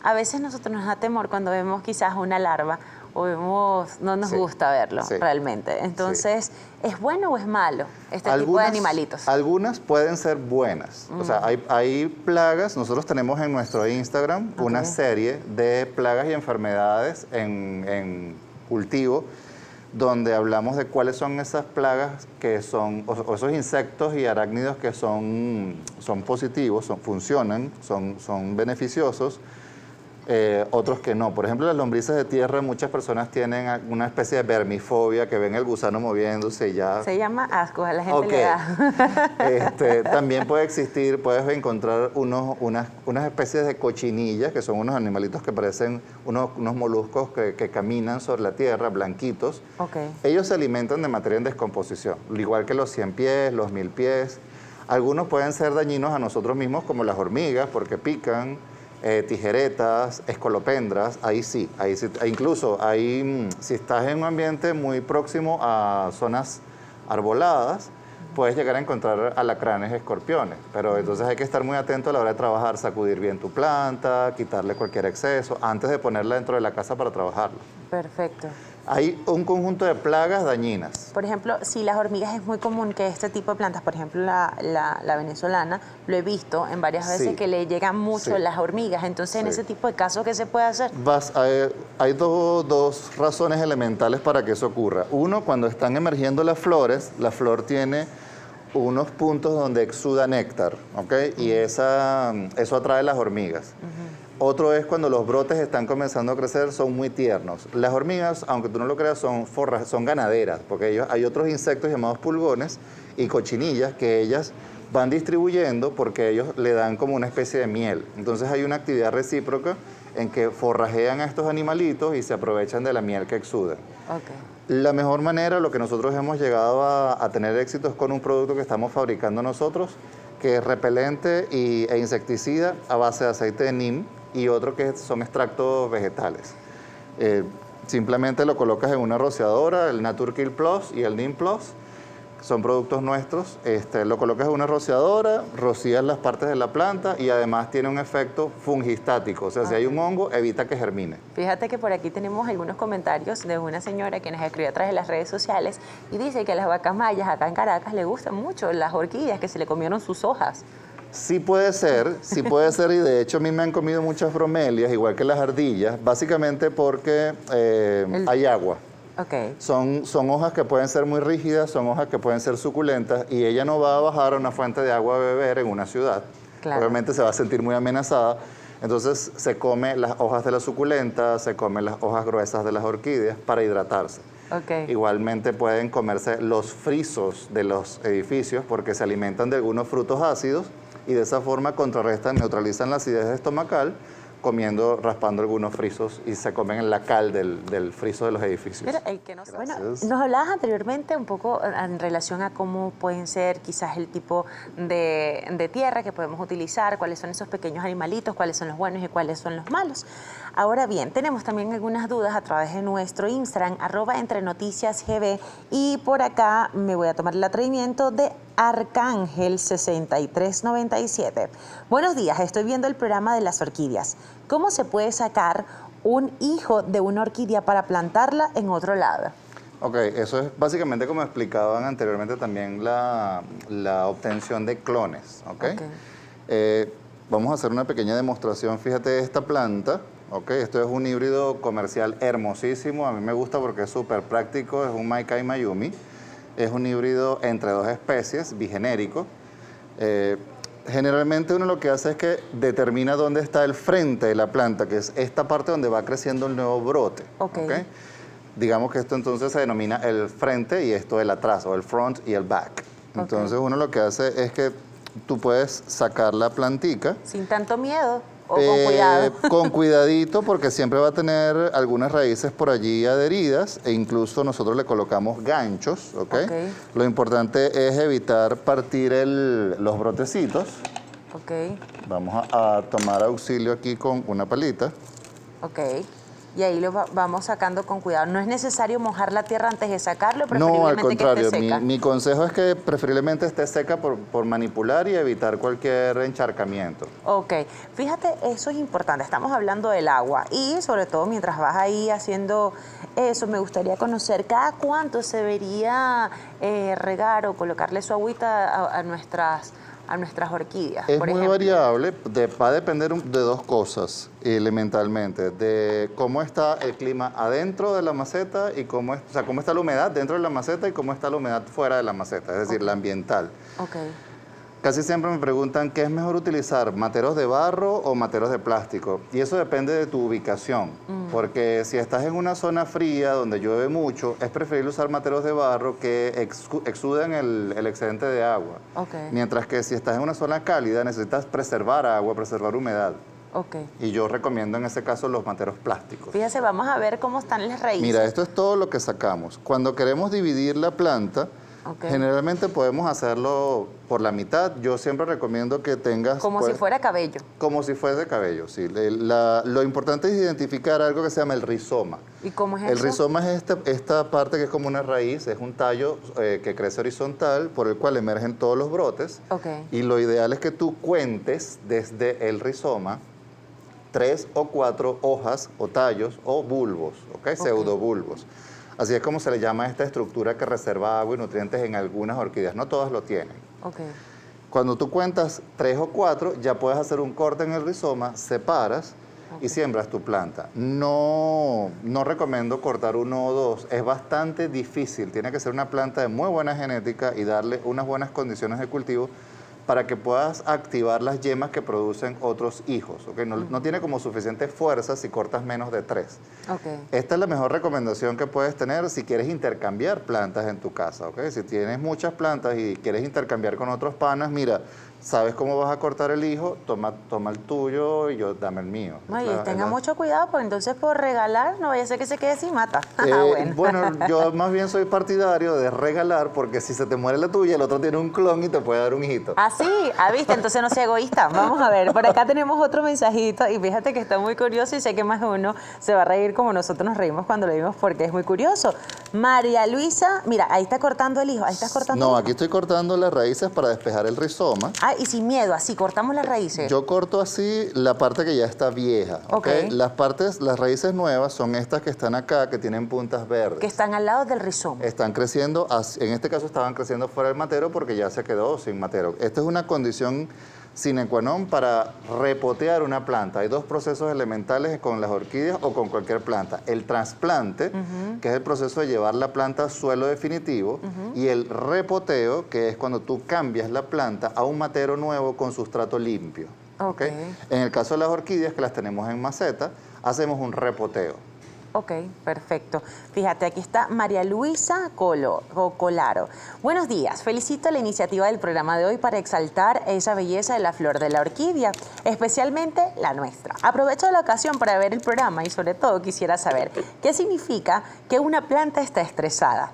a veces nosotros nos da temor cuando vemos quizás una larva o no nos gusta verlo realmente. Entonces, ¿es bueno o es malo este tipo de animalitos? Algunas pueden ser buenas. O sea, hay plagas. Nosotros tenemos en nuestro Instagram una serie de plagas y enfermedades en cultivo donde hablamos de cuáles son esas plagas que son, o esos insectos y arácnidos que son positivos, funcionan, son beneficiosos. Otros que no. Por ejemplo, las lombrices de tierra, muchas personas tienen una especie de vermifobia, que ven el gusano moviéndose y ya... Se llama asco, a la gente le da. También puedes encontrar unas especies de cochinillas, que son unos animalitos que parecen unos moluscos que caminan sobre la tierra, blanquitos. Ellos se alimentan de materia en descomposición, igual que los 100 pies, los 1000 pies. Algunos pueden ser dañinos a nosotros mismos, como las hormigas, porque pican. Tijeretas, escolopendras, ahí sí, incluso si estás en un ambiente muy próximo a zonas arboladas, puedes llegar a encontrar alacranes, escorpiones, pero entonces hay que estar muy atento a la hora de trabajar, sacudir bien tu planta, quitarle cualquier exceso, antes de ponerla dentro de la casa para trabajarla. Perfecto. Hay un conjunto de plagas dañinas. Por ejemplo, si las hormigas, es muy común que este tipo de plantas, por ejemplo la venezolana, lo he visto en varias veces que le llegan mucho las hormigas. Entonces, en ese tipo de casos, ¿qué se puede hacer? Hay dos razones elementales para que eso ocurra. Uno, cuando están emergiendo las flores, la flor tiene unos puntos donde exuda néctar, ¿ok? Y eso atrae las hormigas. Otro es cuando los brotes están comenzando a crecer, son muy tiernos. Las hormigas, aunque tú no lo creas, son ganaderas, porque hay otros insectos llamados pulgones y cochinillas que ellas van distribuyendo porque ellos le dan como una especie de miel. Entonces hay una actividad recíproca en que forrajean a estos animalitos y se aprovechan de la miel que exudan. La mejor manera, lo que nosotros hemos llegado a tener éxito es con un producto que estamos fabricando nosotros, que es repelente e insecticida a base de aceite de neem, y otro que son extractos vegetales. Simplemente lo colocas en una rociadora, el Naturkill Plus y el Neem Plus, son productos nuestros. Lo colocas en una rociadora, rocías las partes de la planta y además tiene un efecto fungistático. O sea, si hay un hongo, evita que germine. Fíjate que por aquí tenemos algunos comentarios de una señora que nos escribió a través de las redes sociales y dice que a las vacas mayas acá en Caracas le gustan mucho las orquídeas, que se le comieron sus hojas. Sí puede ser, y de hecho a mí me han comido muchas bromelias, igual que las ardillas, básicamente porque hay agua. Ok. Son hojas que pueden ser muy rígidas, son hojas que pueden ser suculentas y ella no va a bajar a una fuente de agua a beber en una ciudad. Claro. Obviamente se va a sentir muy amenazada. Entonces se come las hojas de la suculenta, se come las hojas gruesas de las orquídeas para hidratarse. Ok. Igualmente pueden comerse los frisos de los edificios porque se alimentan de algunos frutos ácidos y de esa forma contrarrestan, neutralizan la acidez estomacal raspando algunos frisos y se comen en la cal del friso de los edificios. Mira, el que nos... Bueno, Gracias. nos hablabas anteriormente un poco en relación a cómo pueden ser quizás el tipo de tierra que podemos utilizar, cuáles son esos pequeños animalitos, cuáles son los buenos y cuáles son los malos. Ahora bien, tenemos también algunas dudas a través de nuestro Instagram, @entrenoticiasgb, y por acá me voy a tomar el atrevimiento de Arcángel6397. Buenos días, estoy viendo el programa de las orquídeas. ¿Cómo se puede sacar un hijo de una orquídea para plantarla en otro lado? Ok, eso es básicamente como explicaban anteriormente también la obtención de clones. ¿Okay? Vamos a hacer una pequeña demostración. Fíjate esta planta. Okay, esto es un híbrido comercial hermosísimo. A mí me gusta porque es súper práctico. Es un Maikai Mayumi. Es un híbrido entre dos especies, bigenérico. Generalmente uno lo que hace es que determina dónde está el frente de la planta, que es esta parte donde va creciendo el nuevo brote. ¿Okay? Digamos que esto entonces se denomina el frente y esto el atrás, o el front y el back. Entonces uno lo que hace es que tú puedes sacar la plantica. Sin tanto miedo. ¿O con cuidado? Con cuidadito, porque siempre va a tener algunas raíces por allí adheridas e incluso nosotros le colocamos ganchos, ¿ok? Lo importante es evitar partir los brotecitos. Ok. Vamos a tomar auxilio aquí con una palita. Ok. Y ahí lo vamos sacando con cuidado. No es necesario mojar la tierra antes de sacarlo, preferiblemente no, al contrario, que esté seca. Mi consejo es que preferiblemente esté seca por manipular y evitar cualquier encharcamiento. Ok, fíjate, eso es importante. Estamos hablando del agua y sobre todo mientras vas ahí haciendo eso, me gustaría conocer cada cuánto se debería regar o colocarle su agüita a nuestras orquídeas. Es por muy ejemplo. variable, va a depender de dos cosas elementalmente, de cómo está el clima adentro de la maceta y cómo está la humedad dentro de la maceta y cómo está la humedad fuera de la maceta, es decir, la ambiental. Okay. Casi siempre me preguntan qué es mejor utilizar, materos de barro o materos de plástico. Y eso depende de tu ubicación, porque si estás en una zona fría donde llueve mucho, es preferible usar materos de barro que exuden el excedente de agua. Okay. Mientras que si estás en una zona cálida, necesitas preservar agua, preservar humedad. Okay. Y yo recomiendo en ese caso los materos plásticos. Fíjate, vamos a ver cómo están las raíces. Mira, esto es todo lo que sacamos. Cuando queremos dividir la planta, generalmente podemos hacerlo por la mitad. Yo siempre recomiendo que tengas... Como si fuera cabello. Como si fuese cabello, sí. Lo importante es identificar algo que se llama el rizoma. ¿Y cómo es eso? El rizoma es esta parte que es como una raíz, es un tallo que crece horizontal por el cual emergen todos los brotes. Y lo ideal es que tú cuentes desde el rizoma 3 o 4 hojas o tallos o bulbos, pseudobulbos. Así es como se le llama a esta estructura que reserva agua y nutrientes en algunas orquídeas. No todas lo tienen. Cuando tú cuentas 3 o 4, ya puedes hacer un corte en el rizoma, separas y siembras tu planta. No recomiendo cortar 1 o 2. Es bastante difícil. Tiene que ser una planta de muy buena genética y darle unas buenas condiciones de cultivo para que puedas activar las yemas que producen otros hijos. No tiene como suficiente fuerza si cortas menos de 3. Esta es la mejor recomendación que puedes tener si quieres intercambiar plantas en tu casa. Si tienes muchas plantas y quieres intercambiar con otros panas, mira, sabes cómo vas a cortar el hijo, toma el tuyo y yo dame el mío. Oye, tenga mucho cuidado, porque entonces por regalar no vaya a ser que se quede sin mata. Bueno, yo más bien soy partidario de regalar, porque si se te muere la tuya, el otro tiene un clon y te puede dar un hijito. Ah, sí, ¿viste? Entonces no sea egoísta. Vamos a ver, por acá tenemos otro mensajito y fíjate que está muy curioso y sé que más de uno se va a reír como nosotros nos reímos cuando lo vimos, porque es muy curioso. María Luisa, mira, ahí está cortando el hijo, ahí estás cortando el No, hijo. aquí estoy cortando las raíces para despejar el rizoma. Ah, y sin miedo, así, cortamos las raíces. Yo corto así la parte que ya está vieja, ¿ok? Ok. Las raíces nuevas son estas que están acá, que tienen puntas verdes. Que están al lado del rizoma. Están creciendo, en este caso estaban creciendo fuera del matero porque ya se quedó sin matero. Esta es una condición sine qua non para repotear una planta. Hay dos procesos elementales con las orquídeas o con cualquier planta. El trasplante, que es el proceso de llevar la planta a suelo definitivo, y el repoteo, que es cuando tú cambias la planta a un matero nuevo con sustrato limpio. Ok. En el caso de las orquídeas, que las tenemos en maceta, hacemos un repoteo. Ok, perfecto. Fíjate, aquí está María Luisa Colaro. Buenos días. Felicito la iniciativa del programa de hoy para exaltar esa belleza de la flor de la orquídea, especialmente la nuestra. Aprovecho la ocasión para ver el programa y sobre todo quisiera saber qué significa que una planta está estresada.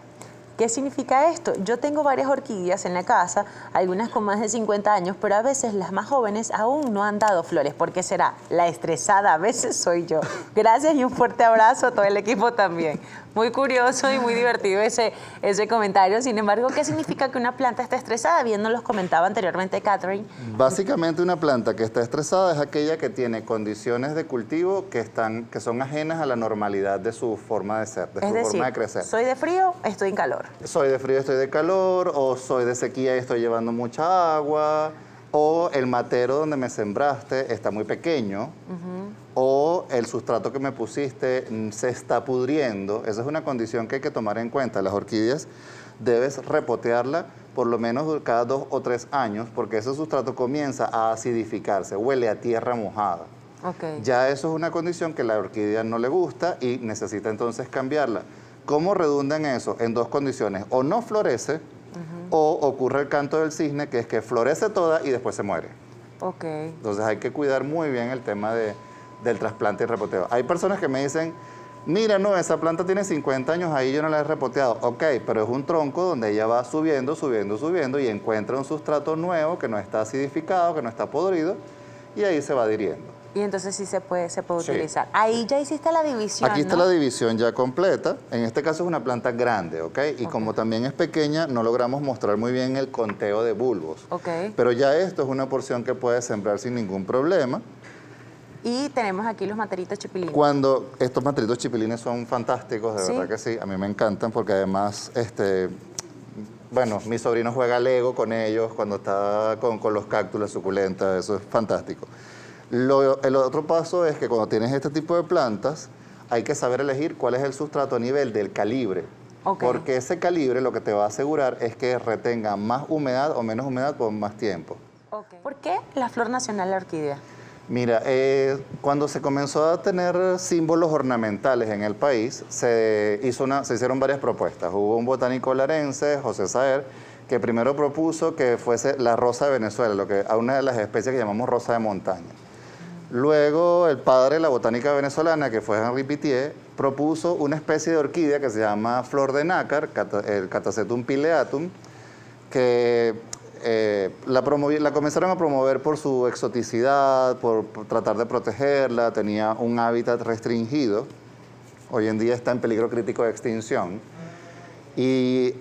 ¿Qué significa esto? Yo tengo varias orquídeas en la casa, algunas con más de 50 años, pero a veces las más jóvenes aún no han dado flores. ¿Por qué será? La estresada a veces soy yo. Gracias y un fuerte abrazo a todo el equipo también. Muy curioso y muy divertido ese comentario. Sin embargo, ¿qué significa que una planta esté estresada? Bien nos los comentaba anteriormente Catherine. Básicamente una planta que está estresada es aquella que tiene condiciones de cultivo que son ajenas a la normalidad de su forma de ser, de su forma de crecer. Soy de frío, estoy en calor. Soy de frío, estoy de calor, o soy de sequía y estoy llevando mucha agua, o el matero donde me sembraste está muy pequeño, o el sustrato que me pusiste se está pudriendo. Esa es una condición que hay que tomar en cuenta. Las orquídeas debes repotearla por lo menos cada 2 o 3 años, porque ese sustrato comienza a acidificarse, huele a tierra mojada. Okay. Ya eso es una condición que a la orquídea no le gusta y necesita entonces cambiarla. ¿Cómo redunda en eso? En 2 condiciones. O no florece, o ocurre el canto del cisne, que es que florece toda y después se muere. Okay. Entonces hay que cuidar muy bien el tema del trasplante y repoteo. Hay personas que me dicen, mira, no, esa planta tiene 50 años, ahí yo no la he repoteado. Ok, pero es un tronco donde ella va subiendo, subiendo, subiendo y encuentra un sustrato nuevo que no está acidificado, que no está podrido, y ahí se va adhiriendo. Y entonces sí se puede Sí. utilizar. Ahí ya hiciste la división, Aquí está ¿no? la división ya completa. En este caso es una planta grande, ¿ok? Y como también es pequeña, no logramos mostrar muy bien el conteo de bulbos. Ok. Pero ya esto es una porción que puedes sembrar sin ningún problema. Y tenemos aquí los materitos chipilines. Cuando estos materitos chipilines son fantásticos, de ¿Sí? verdad que sí, a mí me encantan porque además, bueno, mi sobrino juega Lego con ellos cuando está con los cactus, las suculentas, eso es fantástico. El otro paso es que cuando tienes este tipo de plantas, hay que saber elegir cuál es el sustrato a nivel del calibre. Ok. Porque ese calibre lo que te va a asegurar es que retenga más humedad o menos humedad por más tiempo. Okay. ¿Por qué la flor nacional de la orquídea? Mira, cuando se comenzó a tener símbolos ornamentales en el país, se hicieron varias propuestas. Hubo un botánico larense, José Saer, que primero propuso que fuese la rosa de Venezuela, a una de las especies que llamamos rosa de montaña. Luego, el padre de la botánica venezolana, que fue Henri Pittier, propuso una especie de orquídea que se llama flor de nácar, el Catasetum pileatum, que la comenzaron a promover por su exoticidad, por tratar de protegerla, tenía un hábitat restringido. Hoy en día está en peligro crítico de extinción. Y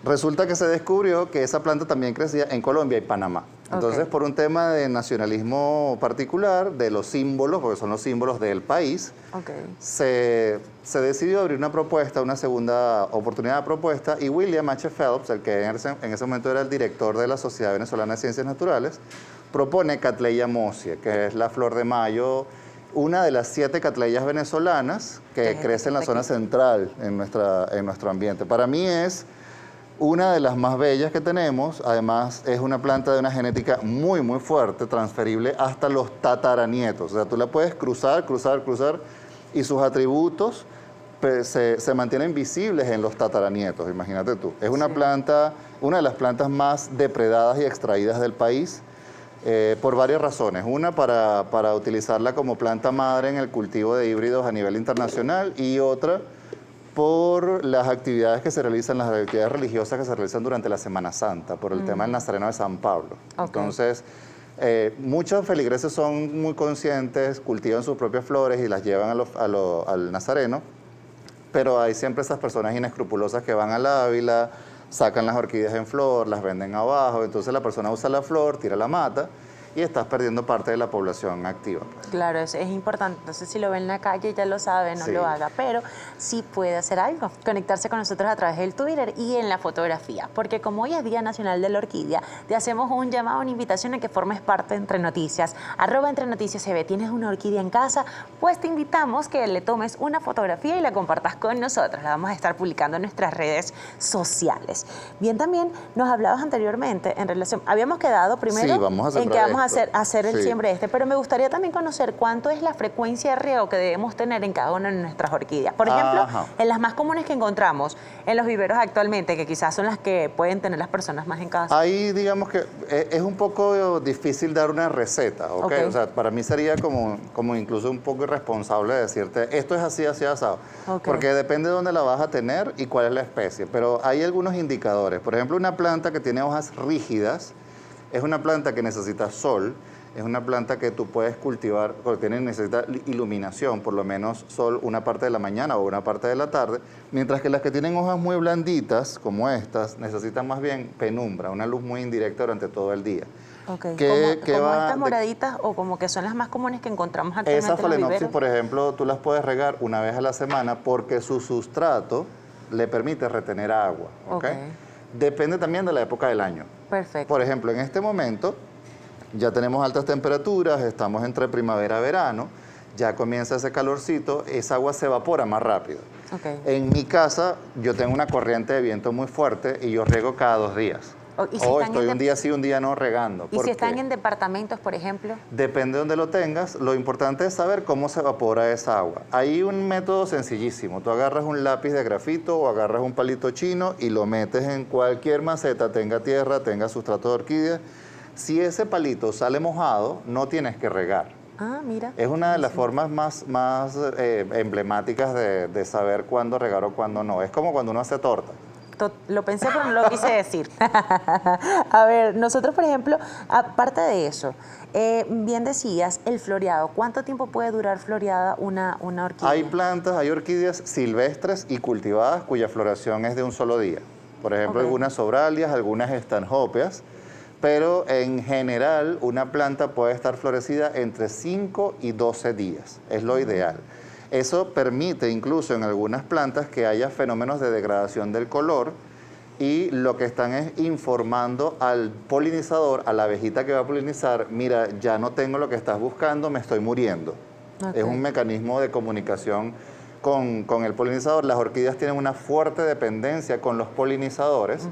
resulta que se descubrió que esa planta también crecía en Colombia y Panamá. Entonces, por un tema de nacionalismo particular, de los símbolos, porque son los símbolos del país, se decidió abrir una propuesta, una segunda oportunidad de propuesta, y William H. Phelps, el que en ese momento era el director de la Sociedad Venezolana de Ciencias Naturales, propone Cattleya mossiae, que es la flor de mayo, una de las 7 catleyas venezolanas que crece en la zona central en nuestro ambiente. Para mí es una de las más bellas que tenemos. Además es una planta de una genética muy, muy fuerte, transferible hasta los tataranietos. O sea, tú la puedes cruzar y sus atributos se mantienen visibles en los tataranietos, imagínate tú. Es una planta, una de las plantas más depredadas y extraídas del país por varias razones. Una, para utilizarla como planta madre en el cultivo de híbridos a nivel internacional, y otra, por las actividades que se realizan, las actividades religiosas que se realizan durante la Semana Santa, por el tema del Nazareno de San Pablo. Okay. Entonces, muchos feligreses son muy conscientes, cultivan sus propias flores y las llevan al Nazareno, pero hay siempre esas personas inescrupulosas que van al Ávila, sacan las orquídeas en flor, las venden abajo, entonces la persona usa la flor, tira la mata y estás perdiendo parte de la población activa. Claro, es importante. Entonces, si lo ven en la calle, ya lo sabe, no Sí. lo haga. Pero sí puede hacer algo, conectarse con nosotros a través del Twitter y en la fotografía. Porque como hoy es Día Nacional de la Orquídea, te hacemos un llamado, una invitación a que formes parte de Entre Noticias. @EntreNoticiasCB. ¿Tienes una orquídea en casa? Pues te invitamos que le tomes una fotografía y la compartas con nosotros. La vamos a estar publicando en nuestras redes sociales. Bien, también nos hablabas anteriormente en relación... Habíamos quedado primero Sí, vamos a en que vamos a sembrar hacer el Sí. siembre pero me gustaría también conocer cuánto es la frecuencia de riego que debemos tener en cada una de nuestras orquídeas. Por ejemplo, Ajá. en las más comunes que encontramos en los viveros actualmente, que quizás son las que pueden tener las personas más en casa. Ahí digamos que es un poco difícil dar una receta, ¿ok? Ok. O sea, para mí sería como incluso un poco irresponsable decirte, esto es así, así, asado. Ok. Porque depende de dónde la vas a tener y cuál es la especie. Pero hay algunos indicadores. Por ejemplo, una planta que tiene hojas rígidas es una planta que necesita sol. Es una planta que tú puedes cultivar, porque necesita iluminación, por lo menos sol una parte de la mañana o una parte de la tarde, mientras que las que tienen hojas muy blanditas, como estas, necesitan más bien penumbra, una luz muy indirecta durante todo el día. Ok. ¿Qué Como va estas de- moraditas o como que son las más comunes que encontramos actualmente Esas en los phalaenopsis, viveros. por ejemplo, tú las puedes regar una vez a la semana porque su sustrato le permite retener agua, ¿ok? Ok. Depende también de la época del año. Perfecto. Por ejemplo, en este momento ya tenemos altas temperaturas, estamos entre primavera y verano, ya comienza ese calorcito, esa agua se evapora más rápido. Ok. En mi casa yo tengo una corriente de viento muy fuerte y yo riego cada 2 días. ¿Y si O están estoy en un día sí, un día no regando. ¿Y si están porque en departamentos, por ejemplo? Depende de donde lo tengas, lo importante es saber cómo se evapora esa agua. Hay un método sencillísimo, tú agarras un lápiz de grafito o agarras un palito chino y lo metes en cualquier maceta, tenga tierra, tenga sustrato de orquídea. Si ese palito sale mojado, no tienes que regar. Ah, mira. Es una de las formas más emblemáticas de saber cuándo regar o cuándo no. Es como cuando uno hace torta. Lo pensé, pero no lo quise decir. A ver, nosotros, por ejemplo, aparte de eso, bien decías, el floreado. ¿Cuánto tiempo puede durar floreada una orquídea? Hay plantas, hay orquídeas silvestres y cultivadas cuya floración es de un solo día. Por ejemplo, Ok. algunas sobralias, algunas estanhopeas, pero en general una planta puede estar florecida entre 5 y 12 días, es lo ideal. Eso permite incluso en algunas plantas que haya fenómenos de degradación del color y lo que están es informando al polinizador, a la abejita que va a polinizar, mira, ya no tengo lo que estás buscando, me estoy muriendo. Ok. Es un mecanismo de comunicación con el polinizador. Las orquídeas tienen una fuerte dependencia con los polinizadores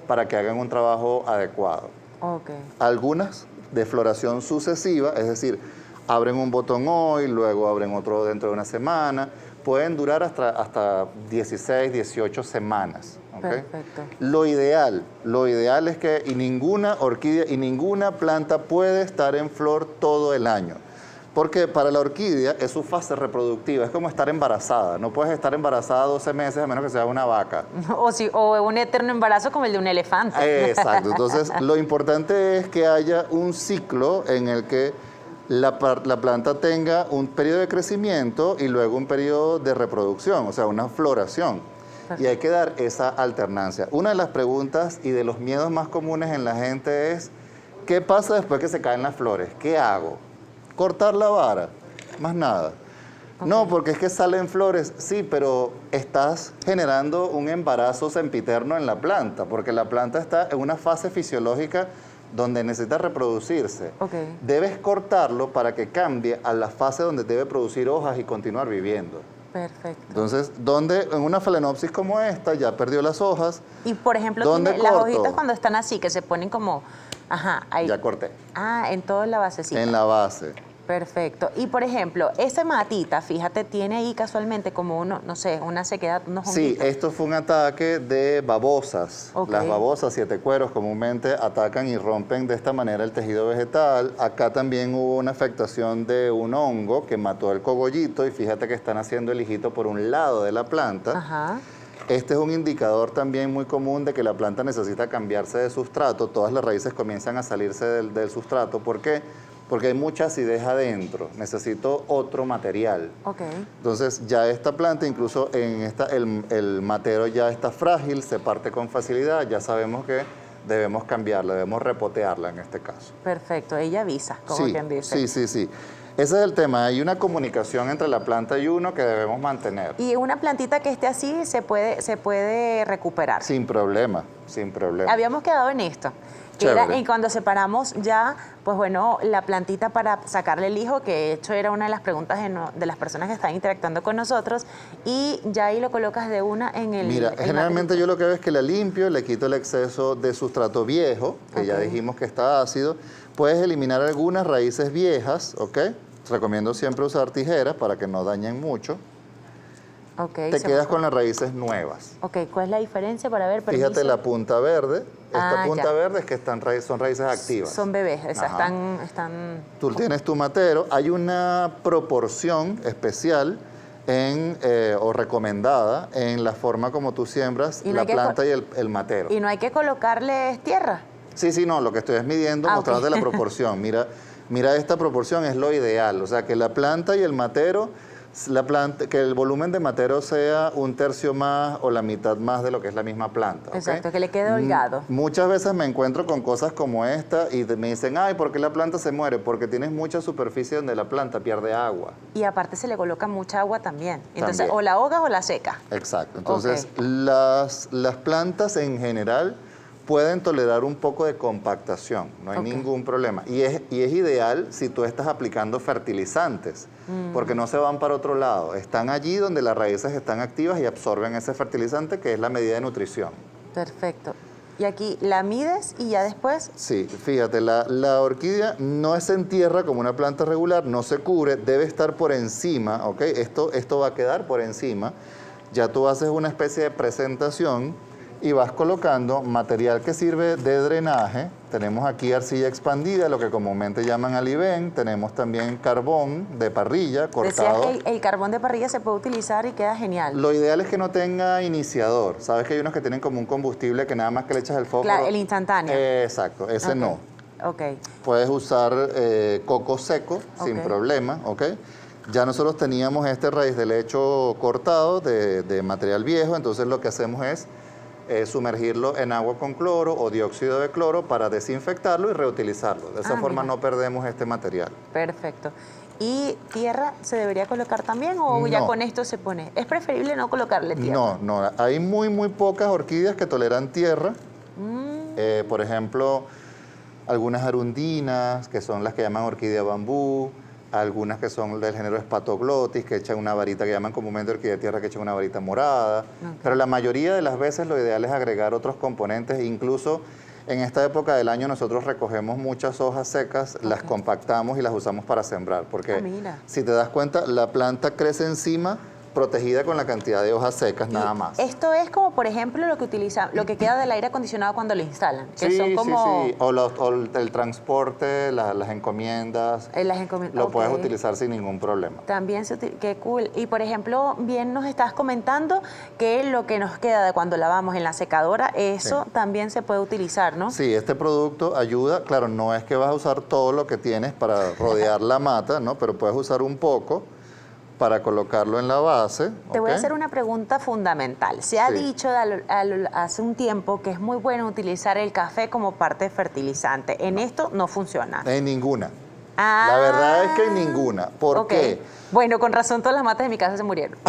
para que hagan un trabajo adecuado. Ok. Algunas de floración sucesiva, es decir, abren un botón hoy, luego abren otro dentro de una semana, pueden durar hasta 16, 18 semanas. ¿ok? Perfecto. Lo ideal es que ninguna orquídea y ninguna planta puede estar en flor todo el año. Porque para la orquídea es su fase reproductiva, es como estar embarazada. No puedes estar embarazada 12 meses a menos que sea una vaca. O un eterno embarazo como el de un elefante. Exacto. Entonces, lo importante es que haya un ciclo en el que la planta tenga un periodo de crecimiento y luego un periodo de reproducción, o sea, una floración. Y hay que dar esa alternancia. Una de las preguntas y de los miedos más comunes en la gente es, ¿qué pasa después que se caen las flores? ¿Qué hago? ¿Cortar la vara? Más nada. No, porque es que salen flores, sí, pero estás generando un embarazo sempiterno en la planta, porque la planta está en una fase fisiológica donde necesita reproducirse. Ok. Debes cortarlo para que cambie a la fase donde debe producir hojas y continuar viviendo. Perfecto. Entonces, donde en una phalaenopsis como esta ya perdió las hojas, Y por ejemplo, ¿dónde tiene las corto? hojitas cuando están así, que se ponen como, ajá, ahí. ya corté. Ah, en toda la basecita. En la base. Perfecto. Y por ejemplo, esa matita, fíjate, tiene ahí casualmente como uno, no sé, una sequedad, unos Sí, honguitos. esto fue un ataque de babosas. Ok. Las babosas, siete cueros, comúnmente atacan y rompen de esta manera el tejido vegetal. Acá también hubo una afectación de un hongo que mató el cogollito y fíjate que están haciendo el hijito por un lado de la planta. Ajá. Este es un indicador también muy común de que la planta necesita cambiarse de sustrato. Todas las raíces comienzan a salirse del sustrato. ¿Por qué? Porque hay mucha acidez adentro. Necesito otro material. Ok. Entonces ya esta planta, incluso en esta, el matero ya está frágil, se parte con facilidad. Ya sabemos que debemos cambiarla, debemos repotearla en este caso. Perfecto. Ella avisa, como Sí, quien dice. sí. Ese es el tema. Hay una comunicación entre la planta y uno que debemos mantener. Y una plantita que esté así se puede recuperar. Sin problema, sin problema. Habíamos quedado en esto. Que era, Chévere. y cuando separamos ya, pues bueno, la plantita para sacarle el hijo, que de hecho era una de las preguntas de las personas que están interactuando con nosotros, y ya ahí lo colocas de una en el... Mira, el generalmente yo lo que hago es que la limpio, le quito el exceso de sustrato viejo, que ya Ok. dijimos que está ácido. Puedes eliminar algunas raíces viejas, ¿ok? Recomiendo siempre usar tijeras para que no dañen mucho. Ok, Te quedas con las raíces nuevas. Ok, ¿cuál es la diferencia para ver? Fíjate permiso? la punta verde. Esta Ah, punta ya. verde es que son raíces activas. Son bebés, o sea, Ajá. están... Tú tienes tu matero. Hay una proporción especial o recomendada en la forma como tú siembras Y no la hay que planta y el matero. Y no hay que colocarles tierra. Sí, no, lo que estoy es midiendo, Ah, mostrándote ok. la proporción. Mira esta proporción, es lo ideal. O sea, que la planta y el matero, que el volumen de matero sea un tercio más o la mitad más de lo que es la misma planta. ¿ok? Exacto, que le quede holgado. Muchas veces me encuentro con cosas como esta y me dicen, ay, ¿por qué la planta se muere? Porque tienes mucha superficie donde la planta pierde agua. Y aparte se le coloca mucha agua también. Entonces, También. o la ahogas o la secas. Exacto. Entonces, Ok. las plantas en general pueden tolerar un poco de compactación, no hay Ok. ningún problema. Y es ideal si tú estás aplicando fertilizantes, porque no se van para otro lado. Están allí donde las raíces están activas y absorben ese fertilizante que es la medida de nutrición. Perfecto. Y aquí la mides y ya después... Sí, fíjate, la orquídea no se entierra como una planta regular, no se cubre, debe estar por encima, ¿ok? Esto va a quedar por encima. Ya tú haces una especie de presentación y vas colocando material que sirve de drenaje. Tenemos aquí arcilla expandida, lo que comúnmente llaman alibén. Tenemos también carbón de parrilla cortado. Decías que el carbón de parrilla se puede utilizar y queda genial. Lo ideal es que no tenga iniciador. Sabes que hay unos que tienen como un combustible que nada más que le echas el fósforo. Claro, el instantáneo. Exacto, ese Ok. no. Ok. Puedes usar coco seco sin Ok. problema, ¿ok? Ya nosotros teníamos este raíz de lecho cortado de material viejo, entonces lo que hacemos es sumergirlo en agua con cloro o dióxido de cloro para desinfectarlo y reutilizarlo. De esa forma mira. no perdemos este material. Perfecto. ¿Y tierra se debería colocar también o ya No. con esto se pone? Es preferible no colocarle tierra. No, hay muy pocas orquídeas que toleran tierra. Por ejemplo, algunas arundinas, que son las que llaman orquídea bambú, algunas que son del género Spatoglotis, que echan una varita que llaman comúnmente orquídea de tierra, que echan una varita morada. Pero la mayoría de las veces lo ideal es agregar otros componentes. Incluso en esta época del año nosotros recogemos muchas hojas secas, las compactamos y las usamos para sembrar. Porque mira. si te das cuenta, la planta crece encima protegida con la cantidad de hojas secas, nada más. Esto es como, por ejemplo, lo que queda del aire acondicionado cuando lo instalan. Que son como sí. O el transporte, las encomiendas. las encomiendas. Lo puedes Ok. utilizar sin ningún problema. También qué cool. Y por ejemplo, bien nos estás comentando que lo que nos queda de cuando lavamos en la secadora, eso Sí. también se puede utilizar, ¿no? Sí, este producto ayuda, claro, no es que vas a usar todo lo que tienes para rodear la mata, ¿no? Pero puedes usar un poco para colocarlo en la base. Te voy a ¿ok? hacer una pregunta fundamental. Se ha Sí. dicho hace un tiempo que es muy bueno utilizar el café como parte fertilizante. En esto no funciona. En ninguna. Ah. La verdad es que en ninguna. ¿Por Ok. qué? Bueno, con razón todas las matas de mi casa se murieron.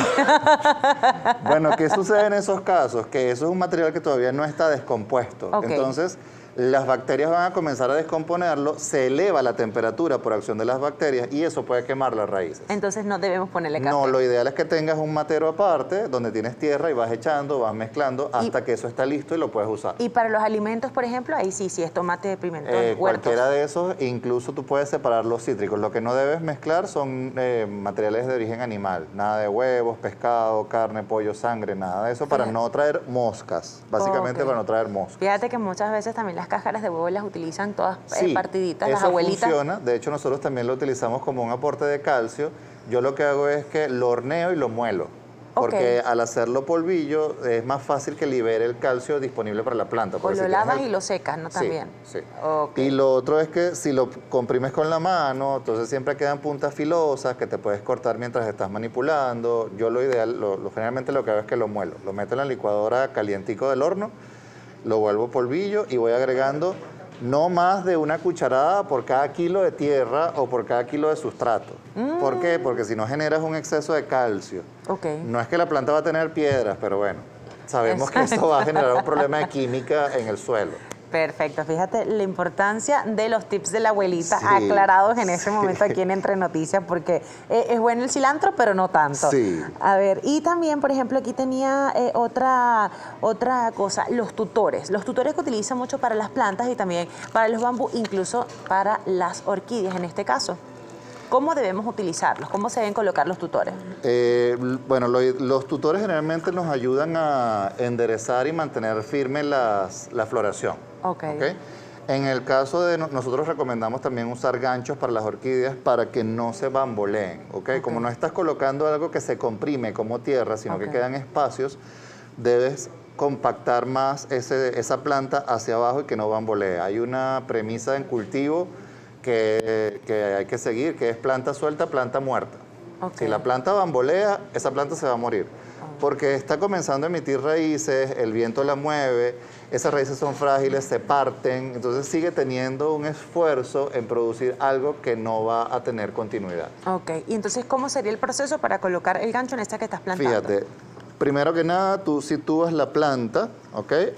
Bueno, ¿qué sucede en esos casos? Que eso es un material que todavía no está descompuesto. Ok. Entonces, las bacterias van a comenzar a descomponerlo, se eleva la temperatura por acción de las bacterias y eso puede quemar las raíces. Entonces no debemos ponerle café. No, lo ideal es que tengas un matero aparte donde tienes tierra y vas echando, vas mezclando hasta que eso está listo y lo puedes usar. Y para los alimentos, por ejemplo, ahí sí es tomate, pimentón, huertos. Cualquiera de esos, incluso tú puedes separar los cítricos. Lo que no debes mezclar son materiales de origen animal. Nada de huevos, pescado, carne, pollo, sangre, nada de eso para no traer moscas. Básicamente para no traer moscas. Fíjate que muchas veces también las cáscaras de huevo las utilizan todas Sí, partiditas, las eso abuelitas. funciona. De hecho, nosotros también lo utilizamos como un aporte de calcio. Yo lo que hago es que lo horneo y lo muelo. Porque al hacerlo polvillo es más fácil que libere el calcio disponible para la planta. O lo lavas y lo secas, ¿no? También. Sí. Okay. Y lo otro es que si lo comprimes con la mano, entonces siempre quedan puntas filosas que te puedes cortar mientras estás manipulando. Yo lo ideal, generalmente lo que hago es que lo muelo. Lo meto en la licuadora calientico del horno, lo vuelvo polvillo y voy agregando no más de una cucharada por cada kilo de tierra o por cada kilo de sustrato. ¿Por qué? Porque si no generas un exceso de calcio. No es que la planta va a tener piedras, pero bueno, sabemos que eso va a generar un problema de química en el suelo. Perfecto, fíjate la importancia de los tips de la abuelita aclarados en ese momento aquí en Entre Noticias, porque es bueno el cilantro, pero no tanto. Sí. A ver, y también, por ejemplo, aquí tenía otra cosa, los tutores. Los tutores que utilizan mucho para las plantas y también para los bambú, incluso para las orquídeas en este caso. ¿Cómo debemos utilizarlos? ¿Cómo se deben colocar los tutores? Bueno, los tutores generalmente nos ayudan a enderezar y mantener firme la floración. ¿Okay? En el caso de nosotros recomendamos también usar ganchos para las orquídeas para que no se bamboleen. Como no estás colocando algo que se comprime como tierra, sino que quedan espacios, debes compactar más esa planta hacia abajo y que no bambolee. Hay una premisa en cultivo que hay que seguir, que es planta suelta, planta muerta. Si la planta bambolea, esa planta se va a morir. Porque está comenzando a emitir raíces, el viento la mueve, esas raíces son frágiles, se parten, entonces sigue teniendo un esfuerzo en producir algo que no va a tener continuidad. Y entonces, ¿cómo sería el proceso para colocar el gancho en esta que estás plantando? Fíjate, primero que nada, tú sitúas la planta,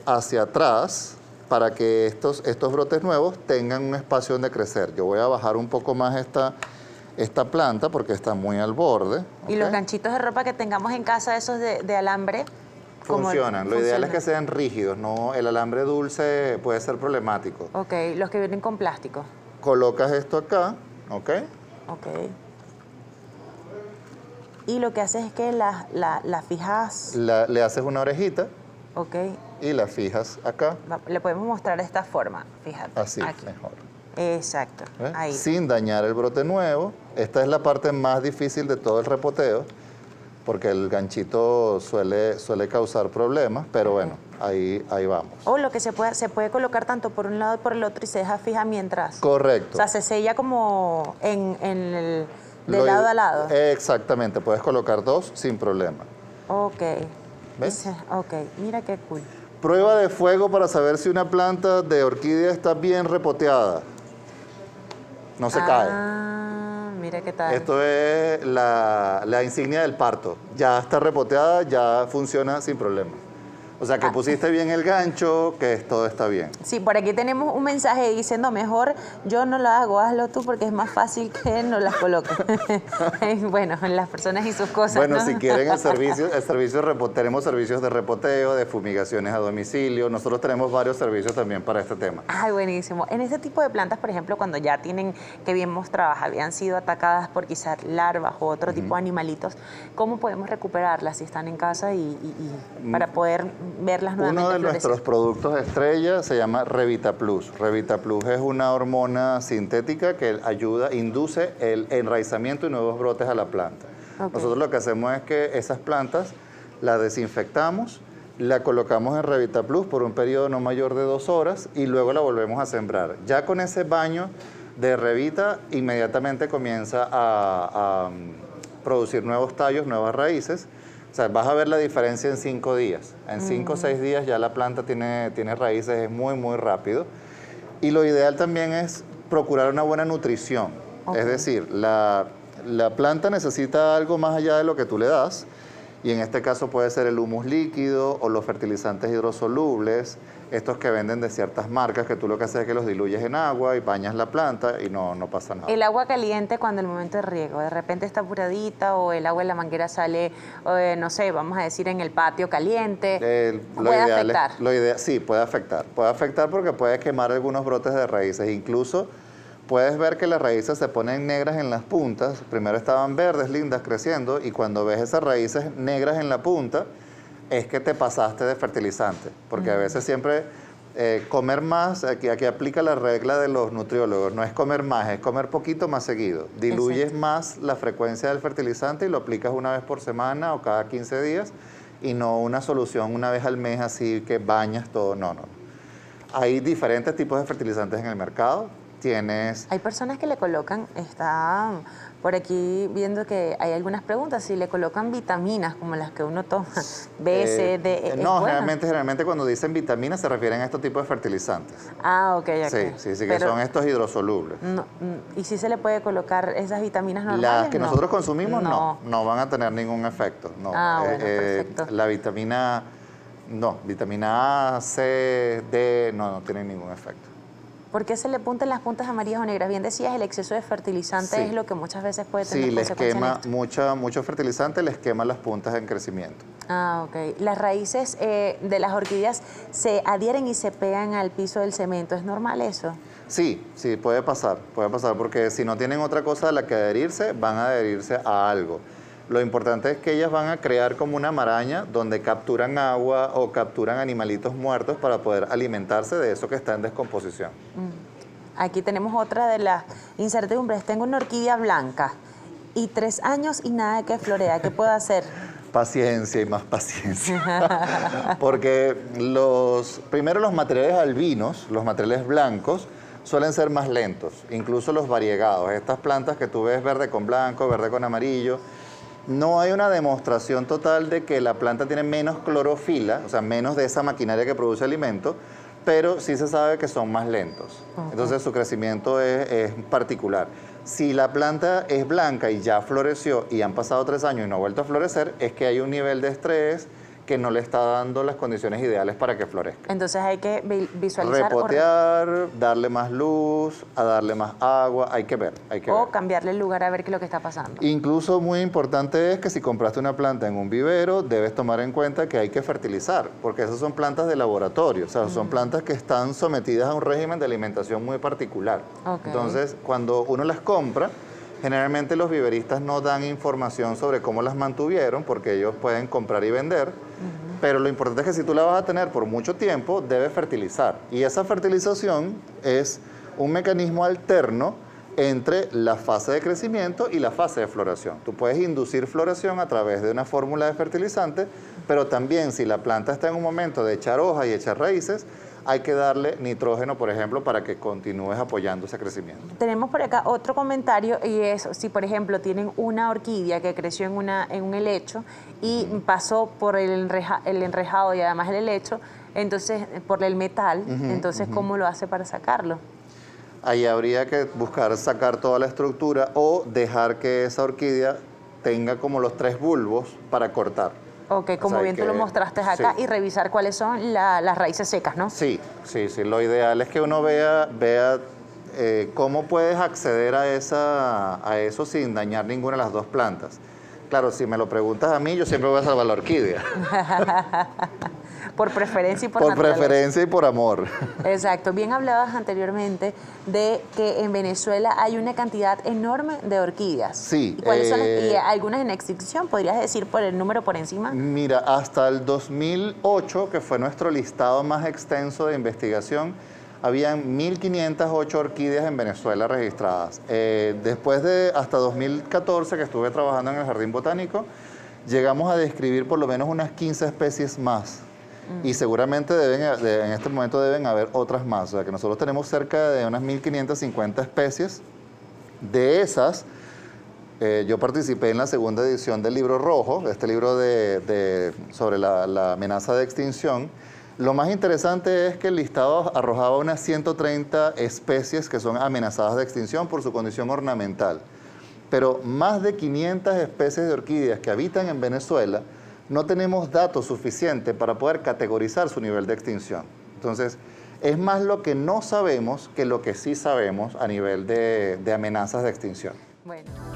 hacia atrás, para que estos brotes nuevos tengan un espacio donde crecer. Yo voy a bajar un poco más esta planta porque está muy al borde. ¿Y los ganchitos de ropa que tengamos en casa, esos de alambre? Funcionan. Lo ideal es que sean rígidos, no, el alambre dulce puede ser problemático. Los que vienen con plástico. Colocas esto acá, Y lo que haces es que la fijas... Le haces una orejita. Y la fijas acá. Le podemos mostrar de esta forma, fíjate. Así, aquí. mejor. Exacto, ahí. Sin dañar el brote nuevo. Esta es la parte más difícil de todo el repoteo, porque el ganchito suele causar problemas, pero bueno, ahí vamos. Lo que se puede colocar tanto por un lado y por el otro y se deja fija mientras... Correcto. O sea, se sella como de lado a lado. Exactamente, puedes colocar dos sin problema. ¿Ves? Mira qué cool. Prueba de fuego para saber si una planta de orquídea está bien repoteada. No se cae. Mira qué tal. Esto es la insignia del parto. Ya está repoteada, ya funciona sin problema. O sea, que pusiste bien el gancho, que todo está bien. Sí, por aquí tenemos un mensaje diciendo, mejor yo no lo hago, hazlo tú porque es más fácil que no las coloques. Bueno, las personas y sus cosas, Bueno, ¿no? si quieren tenemos servicios de repoteo, de fumigaciones a domicilio. Nosotros tenemos varios servicios también para este tema. Ay, buenísimo. En este tipo de plantas, por ejemplo, cuando ya tienen, que bien mostrabas, habían sido atacadas por quizás larvas o otro tipo de animalitos, ¿cómo podemos recuperarlas si están en casa y para poder verlas nuevamente? Uno de nuestros productos estrella se llama Revita Plus. Revita Plus es una hormona sintética que induce el enraizamiento y nuevos brotes a la planta. Nosotros lo que hacemos es que esas plantas las desinfectamos, la colocamos en Revita Plus por un periodo no mayor de 2 horas y luego la volvemos a sembrar. Ya con ese baño de Revita inmediatamente comienza a producir nuevos tallos, nuevas raíces. O sea, vas a ver la diferencia en 5 días. En 5 o 6 días ya la planta tiene raíces, es muy, muy rápido. Y lo ideal también es procurar una buena nutrición. Es decir, la planta necesita algo más allá de lo que tú le das. Y en este caso puede ser el humus líquido o los fertilizantes hidrosolubles. estos que venden de ciertas marcas, que tú lo que haces es que los diluyes en agua y bañas la planta y no pasa nada. El agua caliente cuando el momento de riego, de repente está apuradita o el agua en la manguera sale, no sé, vamos a decir en el patio caliente, ¿puede afectar? Sí, puede afectar. Puede afectar porque puede quemar algunos brotes de raíces. Incluso puedes ver que las raíces se ponen negras en las puntas. Primero estaban verdes, lindas, creciendo, y cuando ves esas raíces negras en la punta, es que te pasaste de fertilizante. Porque a veces siempre comer más, aquí aplica la regla de los nutriólogos, no es comer más, es comer poquito más seguido. Diluyes más la frecuencia del fertilizante y lo aplicas una vez por semana o cada 15 días y no una solución una vez al mes así que bañas todo, no. Hay diferentes tipos de fertilizantes en el mercado. Hay personas que le colocan, está por aquí viendo que hay algunas preguntas, si le colocan vitaminas como las que uno toma, B, C, D, no, bueno. generalmente cuando dicen vitaminas se refieren a estos tipos de fertilizantes. Ah, ok. Sí, que son estos hidrosolubles. ¿Y si se le puede colocar esas vitaminas normales? Las que nosotros consumimos no van a tener ningún efecto. No. Bueno, perfecto. La vitamina A, C, D, no tienen ningún efecto. ¿Por qué se le puntan las puntas amarillas o negras? Bien decías, el exceso de fertilizante es lo que muchas veces puede tener consecuencias. Sí, mucho fertilizante les quema las puntas en crecimiento. Ah, ok. Las raíces de las orquídeas se adhieren y se pegan al piso del cemento. ¿Es normal eso? Sí, puede pasar porque si no tienen otra cosa a la que adherirse, van a adherirse a algo. Lo importante es que ellas van a crear como una maraña donde capturan agua o capturan animalitos muertos para poder alimentarse de eso que está en descomposición. Aquí tenemos otra de las incertidumbres. Tengo una orquídea blanca y 3 años y nada que florea. ¿Qué puedo hacer? Paciencia y más paciencia. Porque primero los materiales albinos, los materiales blancos, suelen ser más lentos, incluso los variegados. Estas plantas que tú ves verde con blanco, verde con amarillo, no hay una demostración total de que la planta tiene menos clorofila, o sea, menos de esa maquinaria que produce alimento, pero sí se sabe que son más lentos. Entonces su crecimiento es particular. Si la planta es blanca y ya floreció y han pasado 3 años y no ha vuelto a florecer, es que hay un nivel de estrés que no le está dando las condiciones ideales para que florezca. Entonces hay que visualizar. Repotear, darle más luz, a darle más agua, hay que ver. O cambiarle el lugar a ver qué es lo que está pasando. Incluso muy importante es que si compraste una planta en un vivero, debes tomar en cuenta que hay que fertilizar, porque esas son plantas de laboratorio, o sea, son plantas que están sometidas a un régimen de alimentación muy particular. Entonces, cuando uno las compra, generalmente los viveristas no dan información sobre cómo las mantuvieron, porque ellos pueden comprar y vender, pero lo importante es que si tú la vas a tener por mucho tiempo, debes fertilizar. Y esa fertilización es un mecanismo alterno entre la fase de crecimiento y la fase de floración. Tú puedes inducir floración a través de una fórmula de fertilizante, pero también si la planta está en un momento de echar hoja y echar raíces, hay que darle nitrógeno, por ejemplo, para que continúes apoyando ese crecimiento. Tenemos por acá otro comentario y es, si por ejemplo tienen una orquídea que creció en un helecho y pasó por el enrejado y además el helecho, entonces por el metal, entonces ¿cómo lo hace para sacarlo? Ahí habría que buscar sacar toda la estructura o dejar que esa orquídea tenga como los 3 bulbos para cortar. Ok, como bien tú lo mostraste acá, y revisar cuáles son las raíces secas, ¿no? Sí. Lo ideal es que uno vea cómo puedes acceder a eso sin dañar ninguna de las 2 plantas. Claro, si me lo preguntas a mí, yo siempre voy a salvar la orquídea. Por preferencia y por naturaleza. Por preferencia y por amor. Exacto. Bien hablabas anteriormente de que en Venezuela hay una cantidad enorme de orquídeas. Sí. ¿Y cuáles son y algunas en extinción? ¿Podrías decir por el número por encima? Mira, hasta el 2008, que fue nuestro listado más extenso de investigación, habían 1.508 orquídeas en Venezuela registradas. Después de hasta 2014, que estuve trabajando en el Jardín Botánico, llegamos a describir por lo menos unas 15 especies más. Y seguramente en este momento deben haber otras más. O sea, que nosotros tenemos cerca de unas 1.550 especies. De esas, yo participé en la segunda edición del Libro Rojo, este libro sobre la amenaza de extinción. Lo más interesante es que el listado arrojaba unas 130 especies que son amenazadas de extinción por su condición ornamental. Pero más de 500 especies de orquídeas que habitan en Venezuela no tenemos datos suficientes para poder categorizar su nivel de extinción. Entonces, es más lo que no sabemos que lo que sí sabemos a nivel de amenazas de extinción. Bueno.